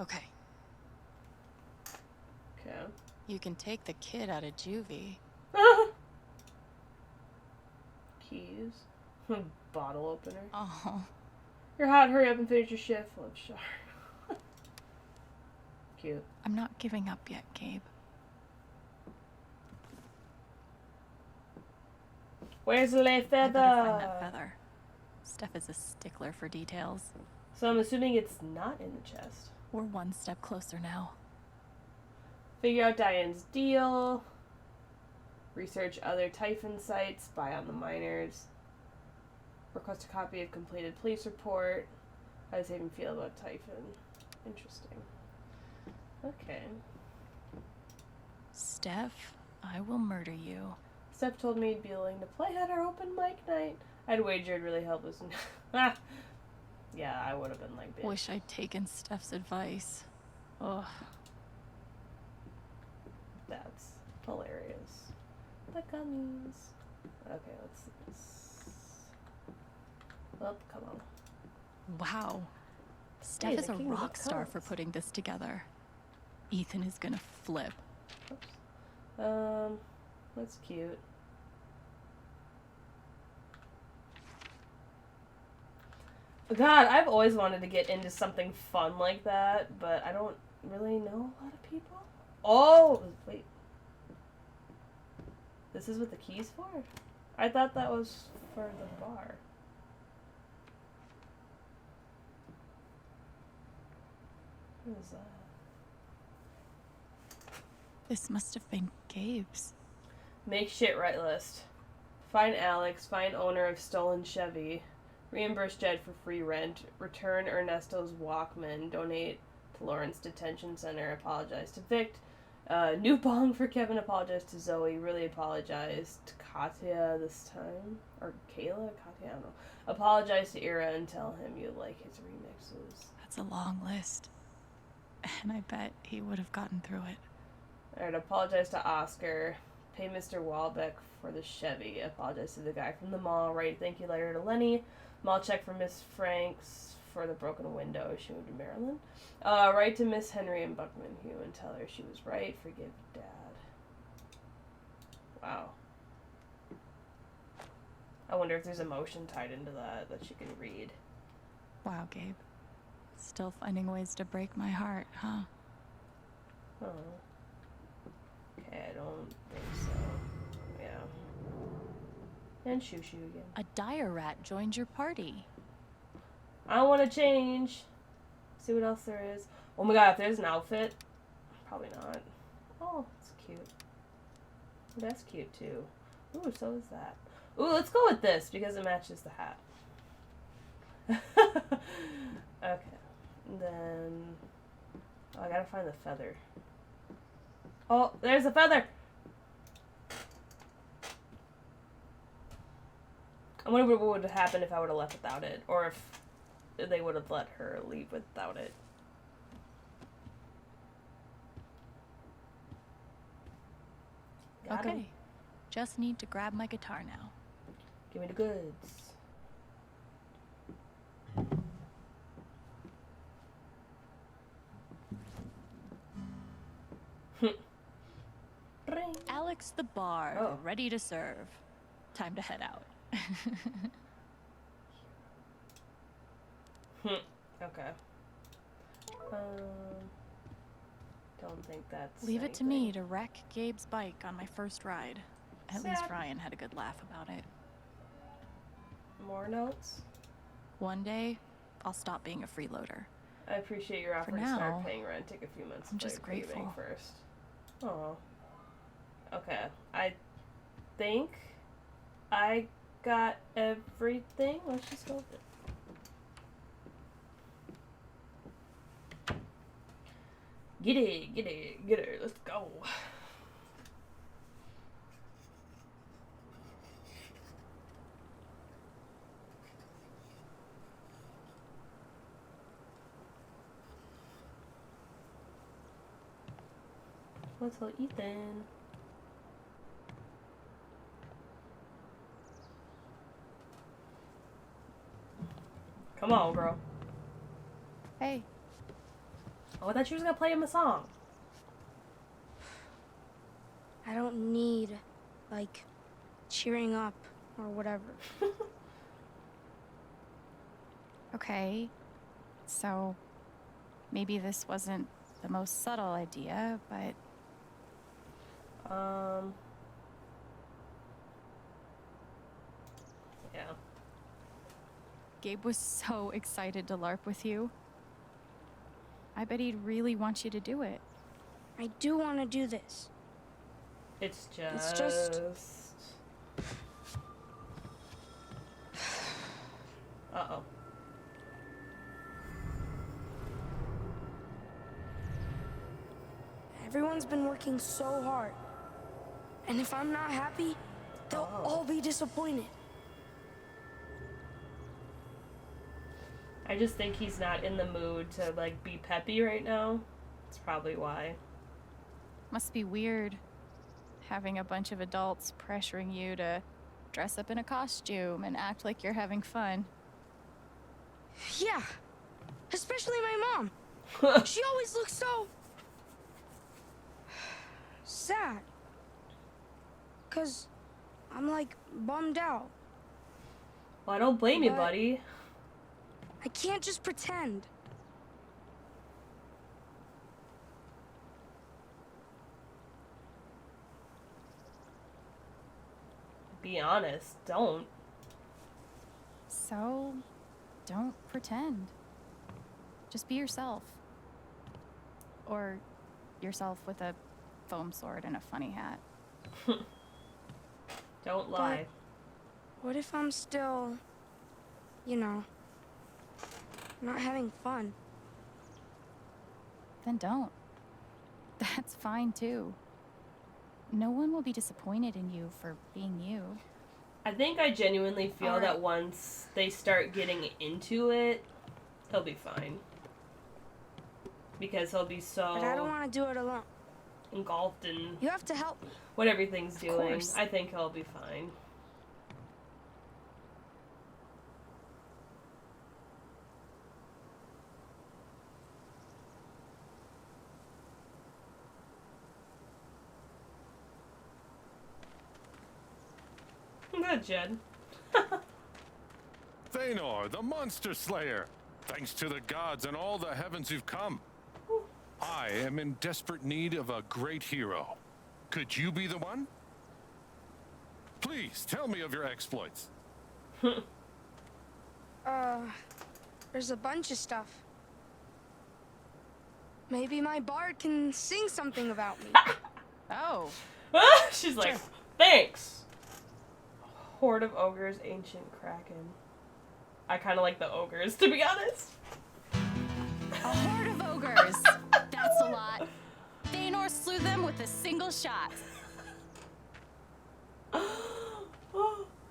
Okay. Okay. You can take the kid out of juvie. Keys. Bottle opener. Oh. You're hot, hurry up and finish your shift. Love Char. Cute. I'm not giving up yet, Gabe. Where's the I feather? better find that feather. Steph is a stickler for details. So I'm assuming it's not in the chest. We're one step closer now. Figure out Diane's deal. Research other Typhon sites. Spy on the miners. Request a copy of completed police report. How does Haven feel about Typhon? Interesting. Okay. Steph, I will murder you. Steph told me he'd be willing to play at our open mic night. I'd wager it'd really help us. Yeah, I would have been like, bitch. Wish I'd taken Steph's advice. Ugh. That's hilarious. The gummies. Okay, let's see this. Well, come on. Wow. Steph Hey, is the a king of the rock star for coast. putting this together. Ethan is gonna flip. Oops. That's cute. God, I've always wanted to get into something fun like that, but I don't really know a lot of people. Oh, wait. This is what the key's for? I thought that was for the bar. What is that? This must have been Gabe's. Make shit right list. Find Alex, find owner of stolen Chevy. Reimburse Jed for free rent. Return Ernesto's Walkman. Donate to Lawrence Detention Center. Apologize to Vic. New bong for Kevin. Apologize to Zoe. Really apologize to Katya this time. Or Kayla? Katya? I don't know. Apologize to Ira and tell him you like his remixes. That's a long list. And I bet he would have gotten through it. Alright, apologize to Oscar. Pay Mr. Walbeck for the Chevy. Apologize to the guy from the mall. Write a thank you letter to Lenny. Mall check for Miss Franks for the broken window. She moved to Maryland. Write to Miss Henry and Buckman Hugh and tell her she was right. Forgive Dad. Wow. I wonder if there's emotion tied into that she can read. Wow, Gabe. Still finding ways to break my heart, huh? Oh. Okay, I don't think so. Yeah. And shoo again. A dire rat joined your party. I want to change. See what else there is. Oh my god, if there's an outfit. Probably not. Oh, it's cute. That's cute too. Ooh, so is that. Ooh, let's go with this because it matches the hat. Okay. And then... Oh, I gotta find the feather. Oh, there's a feather! I wonder what would have happened if I would have left without it. Or if they would have let her leave without it. Got Okay. him. Just need to grab my guitar now. Give me the goods. Alex the Bard, Oh. ready to serve. Time to head out. Okay. Don't think that's Leave it to anything. me to wreck Gabe's bike on my first ride. At least Ryan had a good laugh about it. More notes? One day, I'll stop being a freeloader. I appreciate your offer For to start now, paying rent. Take a few months. I'm to just play grieving grateful. first. Oh. Okay. I think I got everything. Let's just go with it. Get it, let's go. Let's go, Ethan. Come on, girl. Hey. Oh, I thought she was gonna play him a song. I don't need, like, cheering up or whatever. Okay. So, maybe this wasn't the most subtle idea, but... Yeah. Gabe was so excited to LARP with you. I bet he'd really want you to do it. I do want to do this. It's It's just... Uh-oh. Everyone's been working so hard. And if I'm not happy, they'll all be disappointed. I just think he's not in the mood to, like, be peppy right now. That's probably why. Must be weird having a bunch of adults pressuring you to dress up in a costume and act like you're having fun. Yeah. Especially my mom. She always looks so... sad. 'Cause I'm, like, bummed out. Well, I don't blame you, But- buddy. I can't just pretend. Be honest. Don't. So, don't pretend. Just be yourself. Or yourself with a foam sword and a funny hat. Don't lie. What if I'm still, you know, not having fun? Then don't. That's fine too. No one will be disappointed in you for being you. I think I genuinely feel Alright. that once they start getting into it, he'll be fine. Because he'll be so But I don't want to do it alone. engulfed in You have to help me. what everything's doing. course. I think he'll be fine. Good, Jed. Thanor, the monster slayer. Thanks to the gods and all the heavens you've come. I am in desperate need of a great hero. Could you be the one? Please tell me of your exploits. There's a bunch of stuff. Maybe my bard can sing something about me. Oh. She's like, thanks. Horde of ogres, ancient kraken. I kind of like the ogres, to be honest. A horde of ogres. That's a lot. Thanor slew them with a single shot.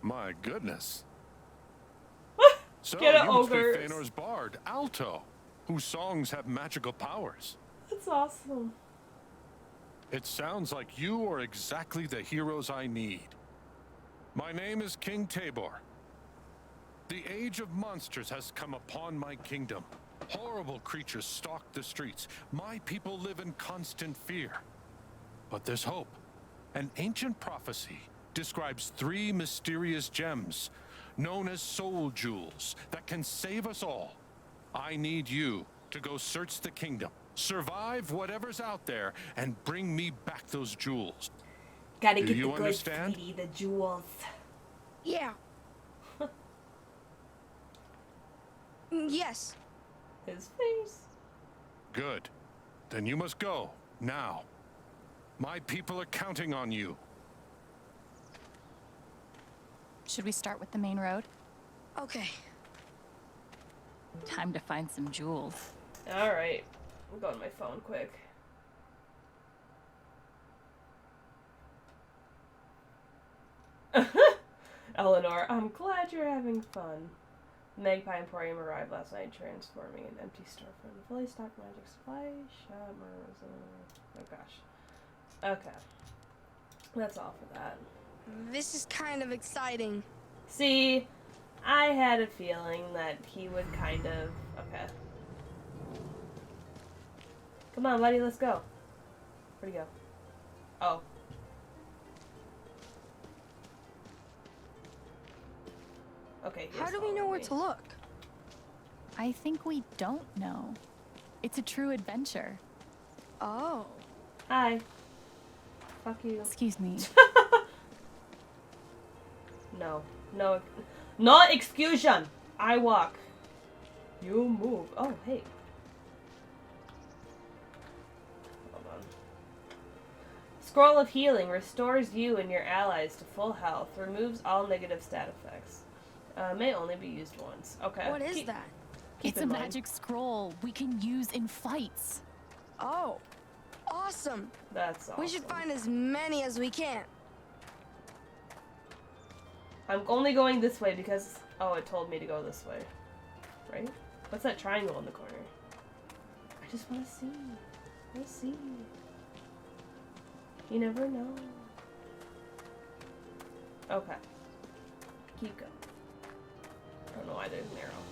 My goodness. So Get you it, must be ogres. Thanor's bard, Alto, whose songs have magical powers. That's awesome. It sounds like you are exactly the heroes I need. My name is King Tabor. The age of monsters has come upon my kingdom. Horrible creatures stalk the streets. My people live in constant fear. But there's hope. An ancient prophecy describes 3 mysterious gems, known as soul jewels, that can save us all. I need you to go search the kingdom, survive whatever's out there, and bring me back those jewels. Gotta Do get you the good, understand? sweetie, the jewels. Yeah. Yes. His face. Good. Then you must go, now. My people are counting on you. Should we start with the main road? Okay. Time to find some jewels. Alright. I'm going to my phone quick. Eleanor, I'm glad you're having fun. Magpie Emporium arrived last night, transforming an empty storefront. Fully stocked magic supply shop. Oh gosh. Okay. That's all for that. This is kind of exciting. See, I had a feeling that he would kind of... Okay. Come on, buddy, let's go. Where'd he go? Oh. Okay. How do we know where to look? I think we don't know. It's a true adventure. Oh. Hi. Fuck you. Excuse me. No. No. No excusion! I walk. You move. Oh, hey. Hold on. Scroll of Healing restores you and your allies to full health. Removes all negative stat effects. May only be used once. Okay. What is that? It's a magic scroll we can use in fights. Oh. Awesome. That's awesome. We should find as many as we can. I'm only going this way because... Oh, it told me to go this way. Right? What's that triangle in the corner? I just want to see. I want to see. You never know. Okay. Keep going. I don't know why there's an arrow.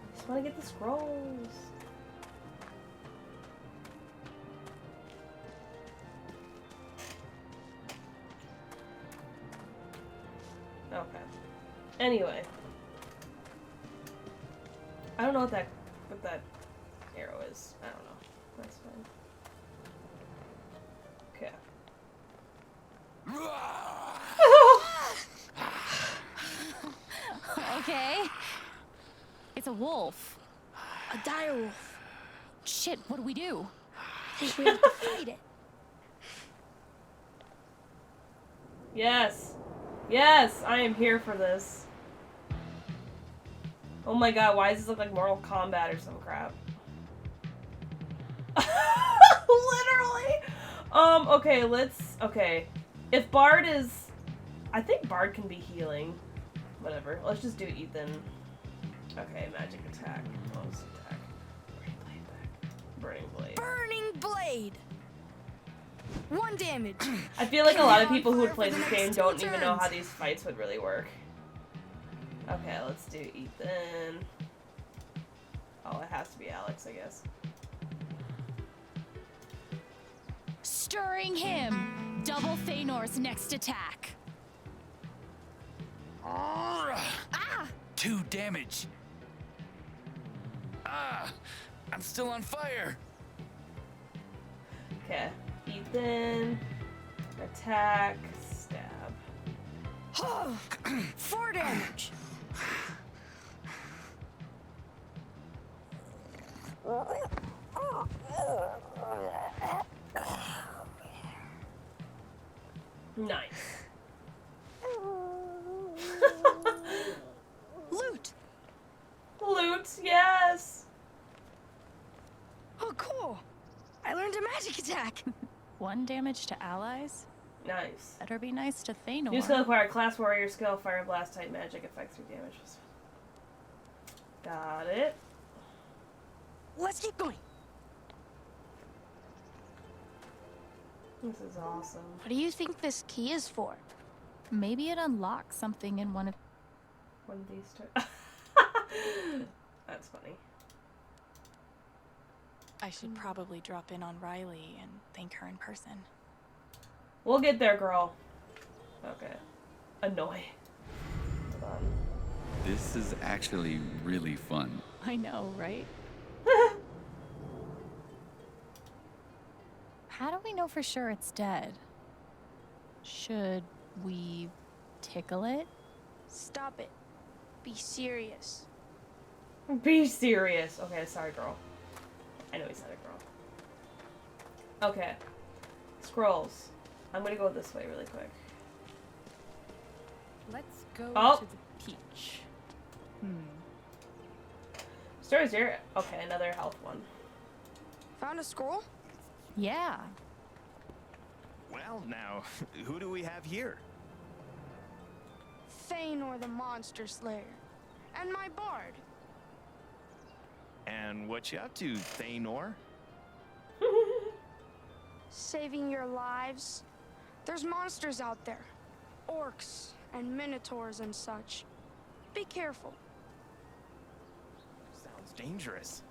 I just want to get the scrolls. Okay. Anyway. I don't know what that arrow is. I don't know. That's fine. Okay. Okay. It's a wolf. A dire wolf. Shit, what do we do? I think we have to fight it. Yes. Yes, I am here for this. Oh my god, why does this look like Mortal Kombat or some crap? Literally! Okay, okay. If Bard is... I think Bard can be healing. Whatever, let's just do Ethan. Okay, magic attack. Bonus attack. Burning blade. Burning blade! 1 damage. I feel like a lot of people who would play this game don't even know how these fights would really work. Okay, let's do Ethan. Oh, it has to be Alex, I guess. Stirring him. Double Thanor's next attack. 2 damage. Ah, I'm still on fire. Okay. Ethan. Attack. Stab. 4 damage. Nice. Loot. Loot, yes. Oh, cool. I learned a magic attack. 1 damage to allies? Nice. Better be nice to Thanor. New skill acquired. Class warrior skill. Fire blast type magic effect 3 damage. Got it. Let's keep going. This is awesome. What do you think this key is for? Maybe it unlocks something in one of these two. That's funny. I should probably drop in on Riley and thank her in person. We'll get there, girl. Okay. Annoy. Hold on. This is actually really fun. I know, right? How do we know for sure it's dead? Should we tickle it? Stop it. Be serious. Be serious. Okay, sorry, girl. I know he said it, girl. Okay. Scrolls. I'm gonna go this way really quick. Let's go Oh. to the peach. Story 0. Okay, another health one. Found a scroll? Yeah. Well, now, who do we have here? Thanor the Monster Slayer. And my bard. And what you up to, Thanor? Saving your lives. There's monsters out there. Orcs and minotaurs and such. Be careful. Sounds dangerous.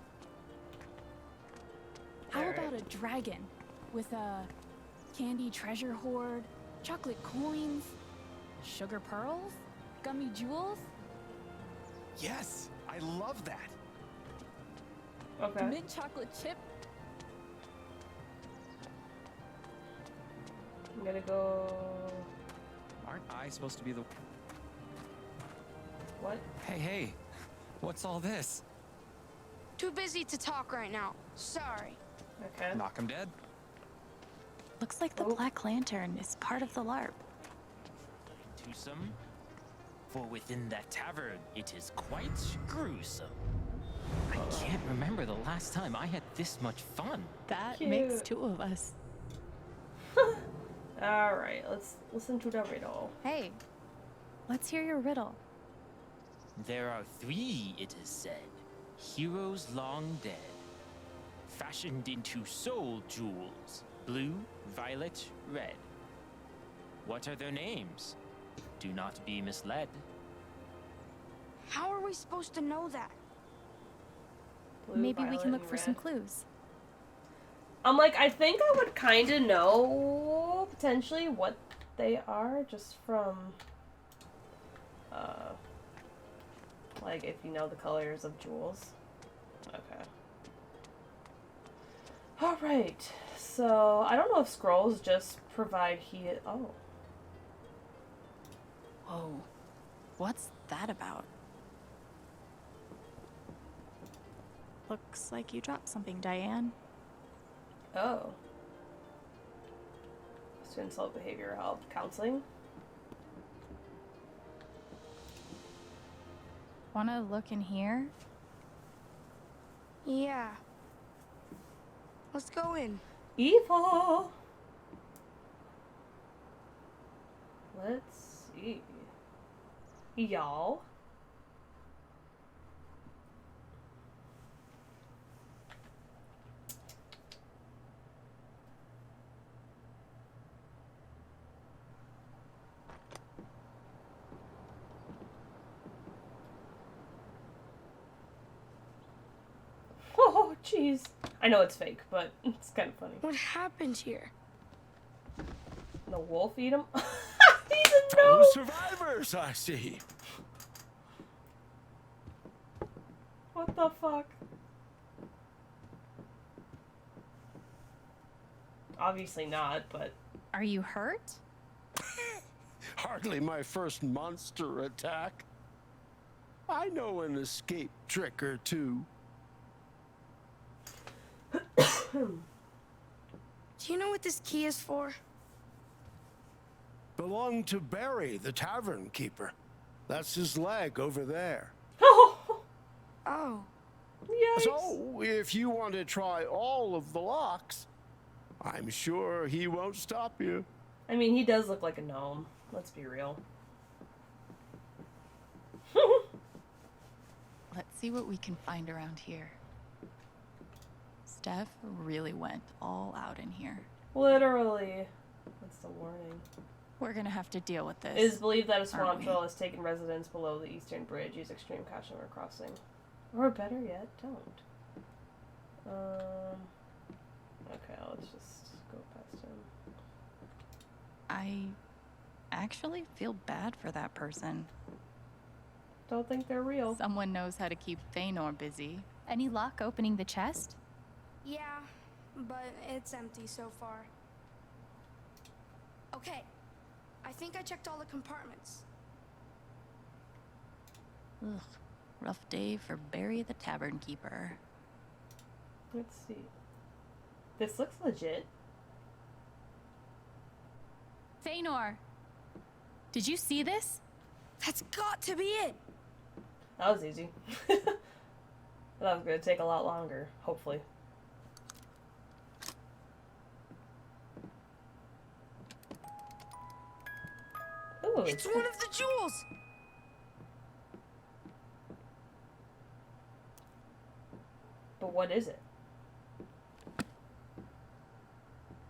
How about a dragon with a candy treasure hoard, chocolate coins, sugar pearls, gummy jewels? Yes, I love that. Okay. Mint chocolate chip? I'm gonna go... Aren't I supposed to be the... What? Hey, what's all this? Too busy to talk right now. Sorry. Okay. Knock him dead. Looks like the Black Lantern is part of the LARP. Twosome, for within that tavern it is quite gruesome. I can't remember the last time I had this much fun. That Cute. makes 2 of us. Alright, let's listen to the riddle. Hey, let's hear your riddle. There are 3, it is said, heroes long dead, fashioned into soul jewels, blue, violet, red. What are their names? Do not be misled. How are we supposed to know that? Blue, Maybe we violet, can look and for some red. clues. I'm like, I think I would kind of know, potentially, what they are, just from, like, if you know the colors of jewels. Okay. Alright, so, I don't know if scrolls just provide oh. Whoa. What's that about? Looks like you dropped something, Diane. Oh. Student self behavioral health counseling. Wanna look in here? Yeah. Let's go in. Evil! Let's see. Y'all. Oh, jeez. I know it's fake, but it's kind of funny. What happened here? The wolf eat him? He's a no! Survivors, I see. What the fuck? Obviously not, but... Are you hurt? Hardly my first monster attack. I know an escape trick or two. Do you know what this key is for? Belonged to Barry, the tavern keeper. That's his leg over there. Oh. Yikes. So, if you want to try all of the locks, I'm sure he won't stop you. I mean, he does look like a gnome. Let's be real. Let's see what we can find around here. Steph really went all out in here. Literally. That's the warning. We're gonna have to deal with this. It is believed that a swamp troll has taken residence below the eastern bridge. Use extreme caution when crossing. Or better yet, don't. Okay, let's just go past him. I actually feel bad for that person. Don't think they're real. Someone knows how to keep Thanor busy. Any luck opening the chest? Yeah, but it's empty so far. Okay, I think I checked all the compartments. Ugh, rough day for Barry the Tavern Keeper. Let's see. This looks legit. Thanor, did you see this? That's got to be it. That was easy. That was gonna take a lot longer, hopefully. Ooh, It's one of the jewels. But what is it?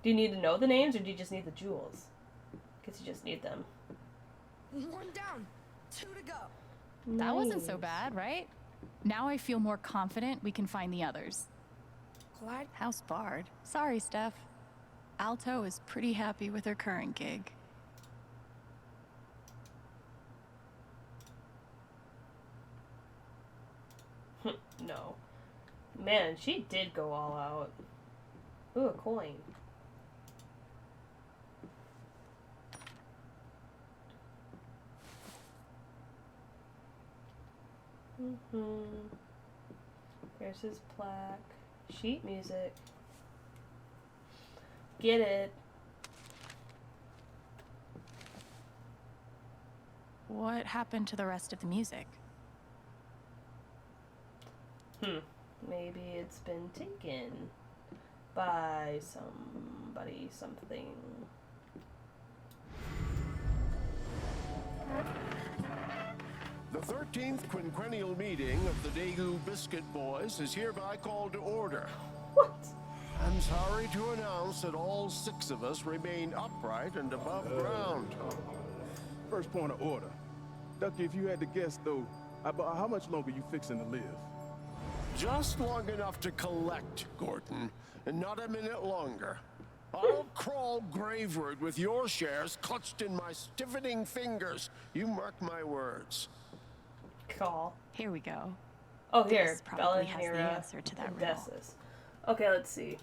Do you need to know the names, or do you just need the jewels? Guess you just need them. One down, 2 to go. That wasn't so bad, right? Now I feel more confident we can find the others. Glad. House barred. Sorry, Steph. Alto is pretty happy with her current gig. No. Man, she did go all out. Ooh, a coin. There's his plaque. Sheet music. Get it. What happened to the rest of the music? Maybe it's been taken by somebody, something. The 13th quinquennial meeting of the Daegu Biscuit Boys is hereby called to order. What? I'm sorry to announce that all 6 of us remain upright and above ground. First point of order. Ducky, if you had to guess, though, about how much longer you fixing to live? Just long enough to collect, Gordon, and not a minute longer. I'll crawl graveward with your shares clutched in my stiffening fingers. You mark my words. Call. Here we go. Oh, here. This probably has the answer to that riddle. Okay, let's see.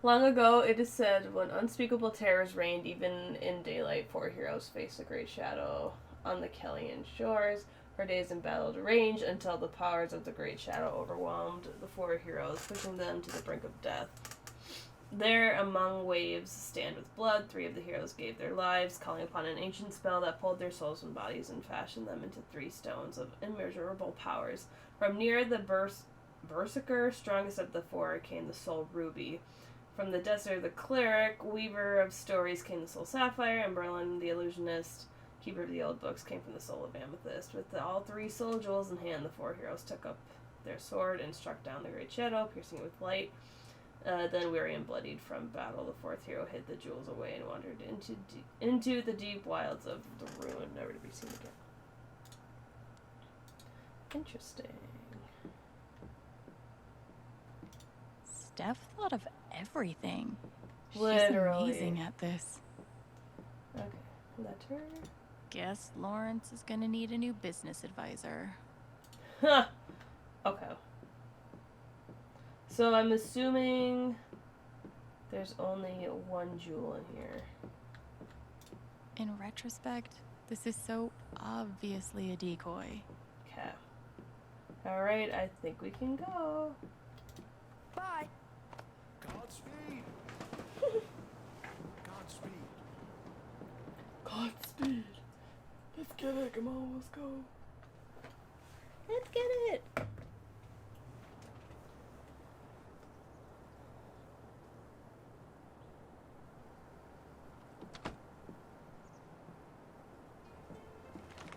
Long ago, it is said, when unspeakable terrors reigned even in daylight, 4 heroes faced a great shadow on the Kellyan shores. For days in battle deranged until the powers of the great shadow overwhelmed the 4 heroes, pushing them to the brink of death. There, among waves stained with blood, 3 of the heroes gave their lives, calling upon an ancient spell that pulled their souls and bodies and fashioned them into 3 stones of immeasurable powers. From near the berserker, strongest of the 4, came the soul ruby. From the desert, the cleric, weaver of stories, came the soul sapphire, and Berlin, the illusionist, keeper of the old books, came from the soul of amethyst. With all 3 soul jewels in hand, the 4 heroes took up their sword and struck down the great shadow, piercing it with light. Then, weary and bloodied from battle, the 4th hero hid the jewels away and wandered into the deep wilds of the ruin, never to be seen again. Interesting. Steph thought of everything. Literally. She's amazing at this. Okay, letter. Guess Lawrence is gonna need a new business advisor. Huh. Okay. So I'm assuming there's only one jewel in here. In retrospect, this is so obviously a decoy. Okay. Alright, I think we can go. Bye. Godspeed. Godspeed. Godspeed. Let's get it. Come on, let's go. Let's get it.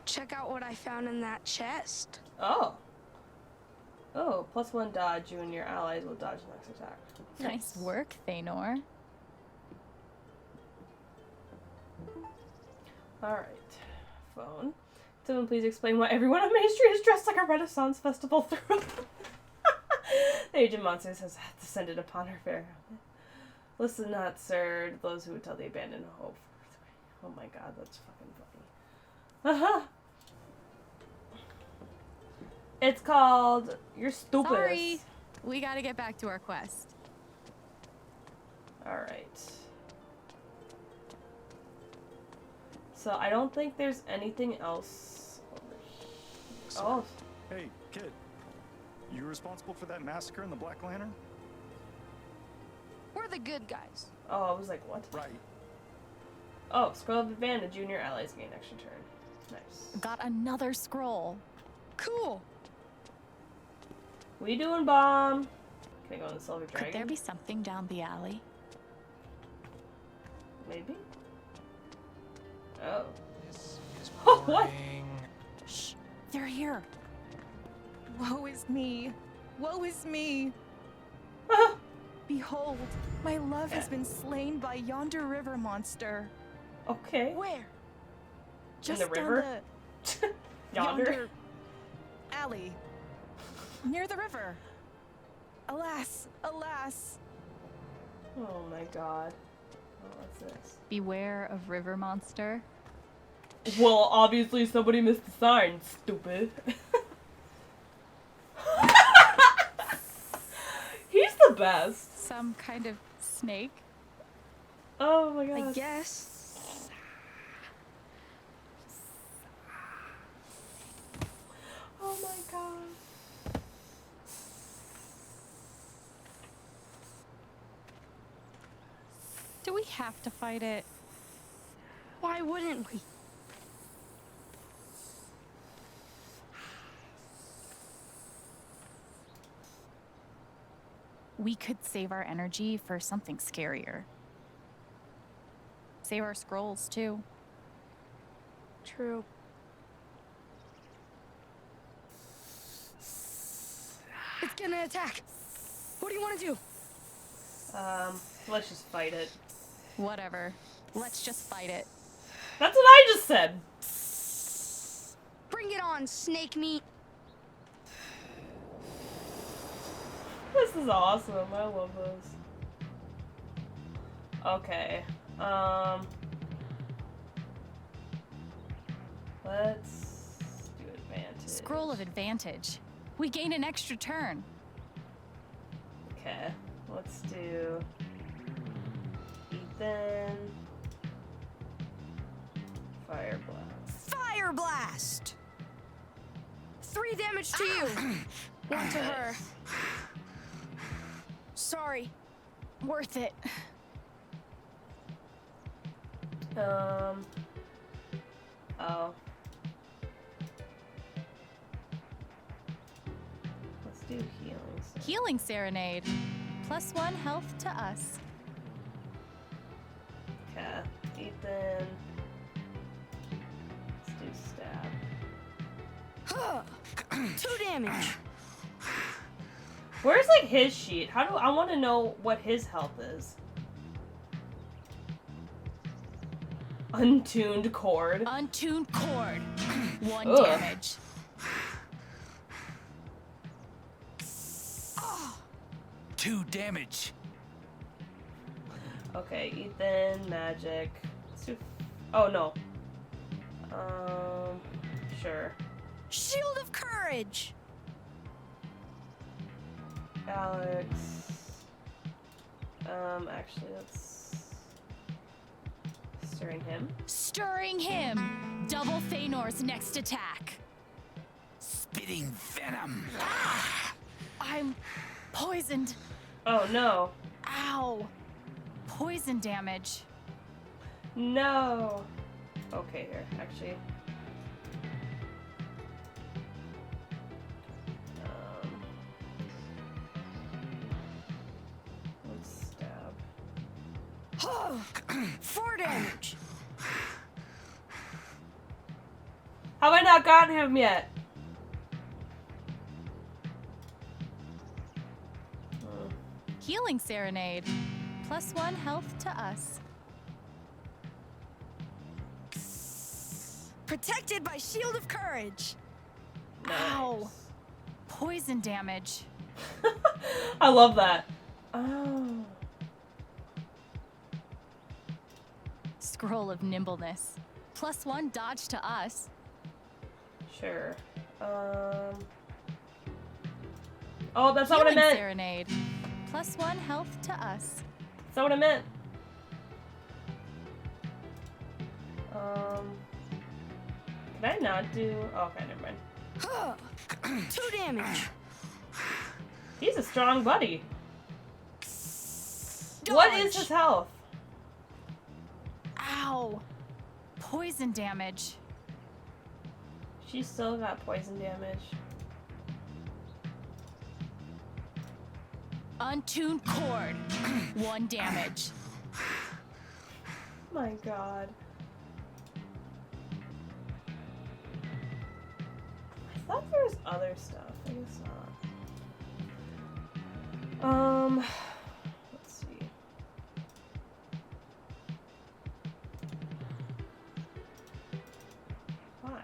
Check out what I found in that chest. Oh. Oh, +1 dodge. You and your allies will dodge the next attack. Nice work, Thanor. Alright. Phone. Someone please explain why everyone on Main Street is dressed like a Renaissance festival through. The age of monsters has descended upon her fair. Listen not, sir, to those who would tell the abandoned hope. Oh my god, that's fucking funny. It's called You're Stupid. Sorry, we gotta get back to our quest. Alright. So I don't think there's anything else over here. Oh. Hey, kid. You responsible for that massacre in the Black Lantern? We're the good guys. Oh, I was like, what? Right. Oh, scroll of advantage. You and your allies gain extra turn. Nice. Got another scroll. Cool. We doing bomb? Can I go on the Silver Dragon? Could there be something down the alley? Maybe? Oh. This is What? Shh, they're here. Woe is me. Woe is me. Behold, my love has been slain by yonder river monster. Okay. Where? Just in the river? down the Yonder? alley. Near the river. Alas, alas. Oh my god. Oh, what's this? Beware of river monster. Well, obviously somebody missed the sign, stupid. He's the best. Some kind of snake. Oh my god. I guess. Oh my god. Do we have to fight it? Why wouldn't we? We could save our energy for something scarier. Save our scrolls, too. True. It's gonna attack. What do you want to do? Let's just fight it. Whatever. Let's just fight it. That's what I just said. Bring it on, snake meat. This is awesome. I love this. Okay. Let's do advantage. Scroll of advantage. We gain an extra turn. Okay. Let's do Ethan. Fire blast. Fire blast. 3 damage to you. 1 to her. Sorry. Worth it. Oh. Let's do healing. Healing Serenade. +1 health to us. Okay. Ethan. Let's do stab. 2 damage. Where's like his sheet? How do I want to know what his health is? Untuned cord. Untuned cord. 1 Ugh. damage. 2 damage. Okay, Ethan, magic. Let's do. Oh no. Sure. Shield of courage. Alex. Actually, let's... Stirring him. Stirring him! Double Thanor's next attack. Spitting venom. I'm poisoned. Oh no. Ow. Poison damage. No. Okay, here, actually. Let's stab. 4 damage. Have I not gotten him yet? Healing Serenade. +1 health to us. Protected by Shield of Courage. Ow. Poison damage. I love that. Oh. Scroll of Nimbleness. +1 dodge to us. Sure. Oh, that's not what I Healing meant. Serenade. +1 health to us. That's not what I meant. Can I not do? Oh, okay, never mind. 2 damage. He's a strong buddy. Dodge. What is his health? Ow. Poison damage. She's still got poison damage. Untuned cord. 1 damage. My God. I thought there was other stuff. I guess not. Let's see. Why?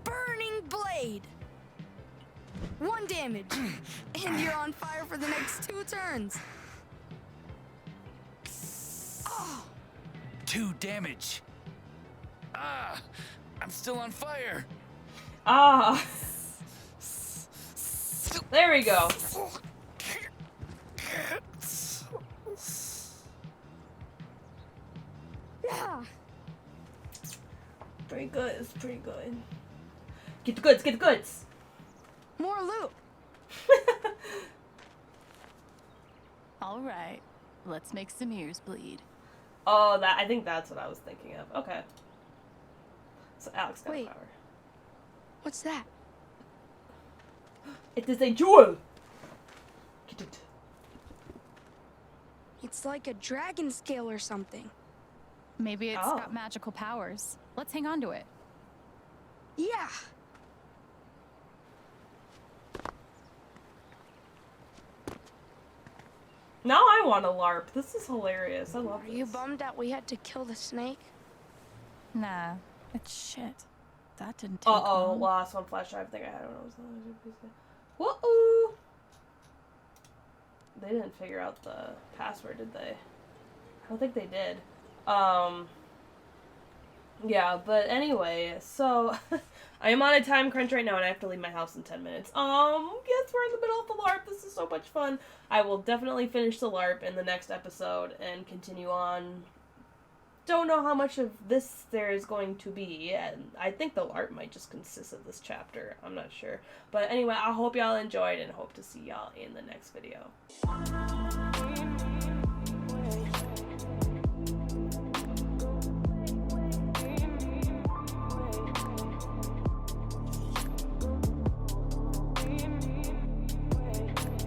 Burning Blade. 1 damage. And you're on fire for the next 2 turns. Oh. 2 damage. Ah, I'm still on fire. Ah. There we go. Yeah. Pretty good. It's pretty good. Get the goods. Get the goods. More loot. All right, let's make some ears bleed. Oh, that I think that's what I was thinking of. Okay. So Alex got Wait. power. What's that? It is a jewel. Get it. It's like a dragon scale or something. Maybe it's Oh. got magical powers. Let's hang on to it. Yeah. Now I want a LARP. This is hilarious. I love Are this. you bummed that we had to kill the snake? Nah, it's shit. That didn't take Uh-oh, long. lost 1 flash drive. I think I had one. Whoa! They didn't figure out the password, did they? I don't think they did. Yeah, but anyway, so I am on a time crunch right now and I have to leave my house in 10 minutes. Yes, we're in the middle of the LARP. This is so much fun. I will definitely finish the LARP in the next episode and continue on. Don't know how much of this there is going to be, and I think the LARP might just consist of this chapter. I'm not sure. But anyway, I hope y'all enjoyed and hope to see y'all in the next video.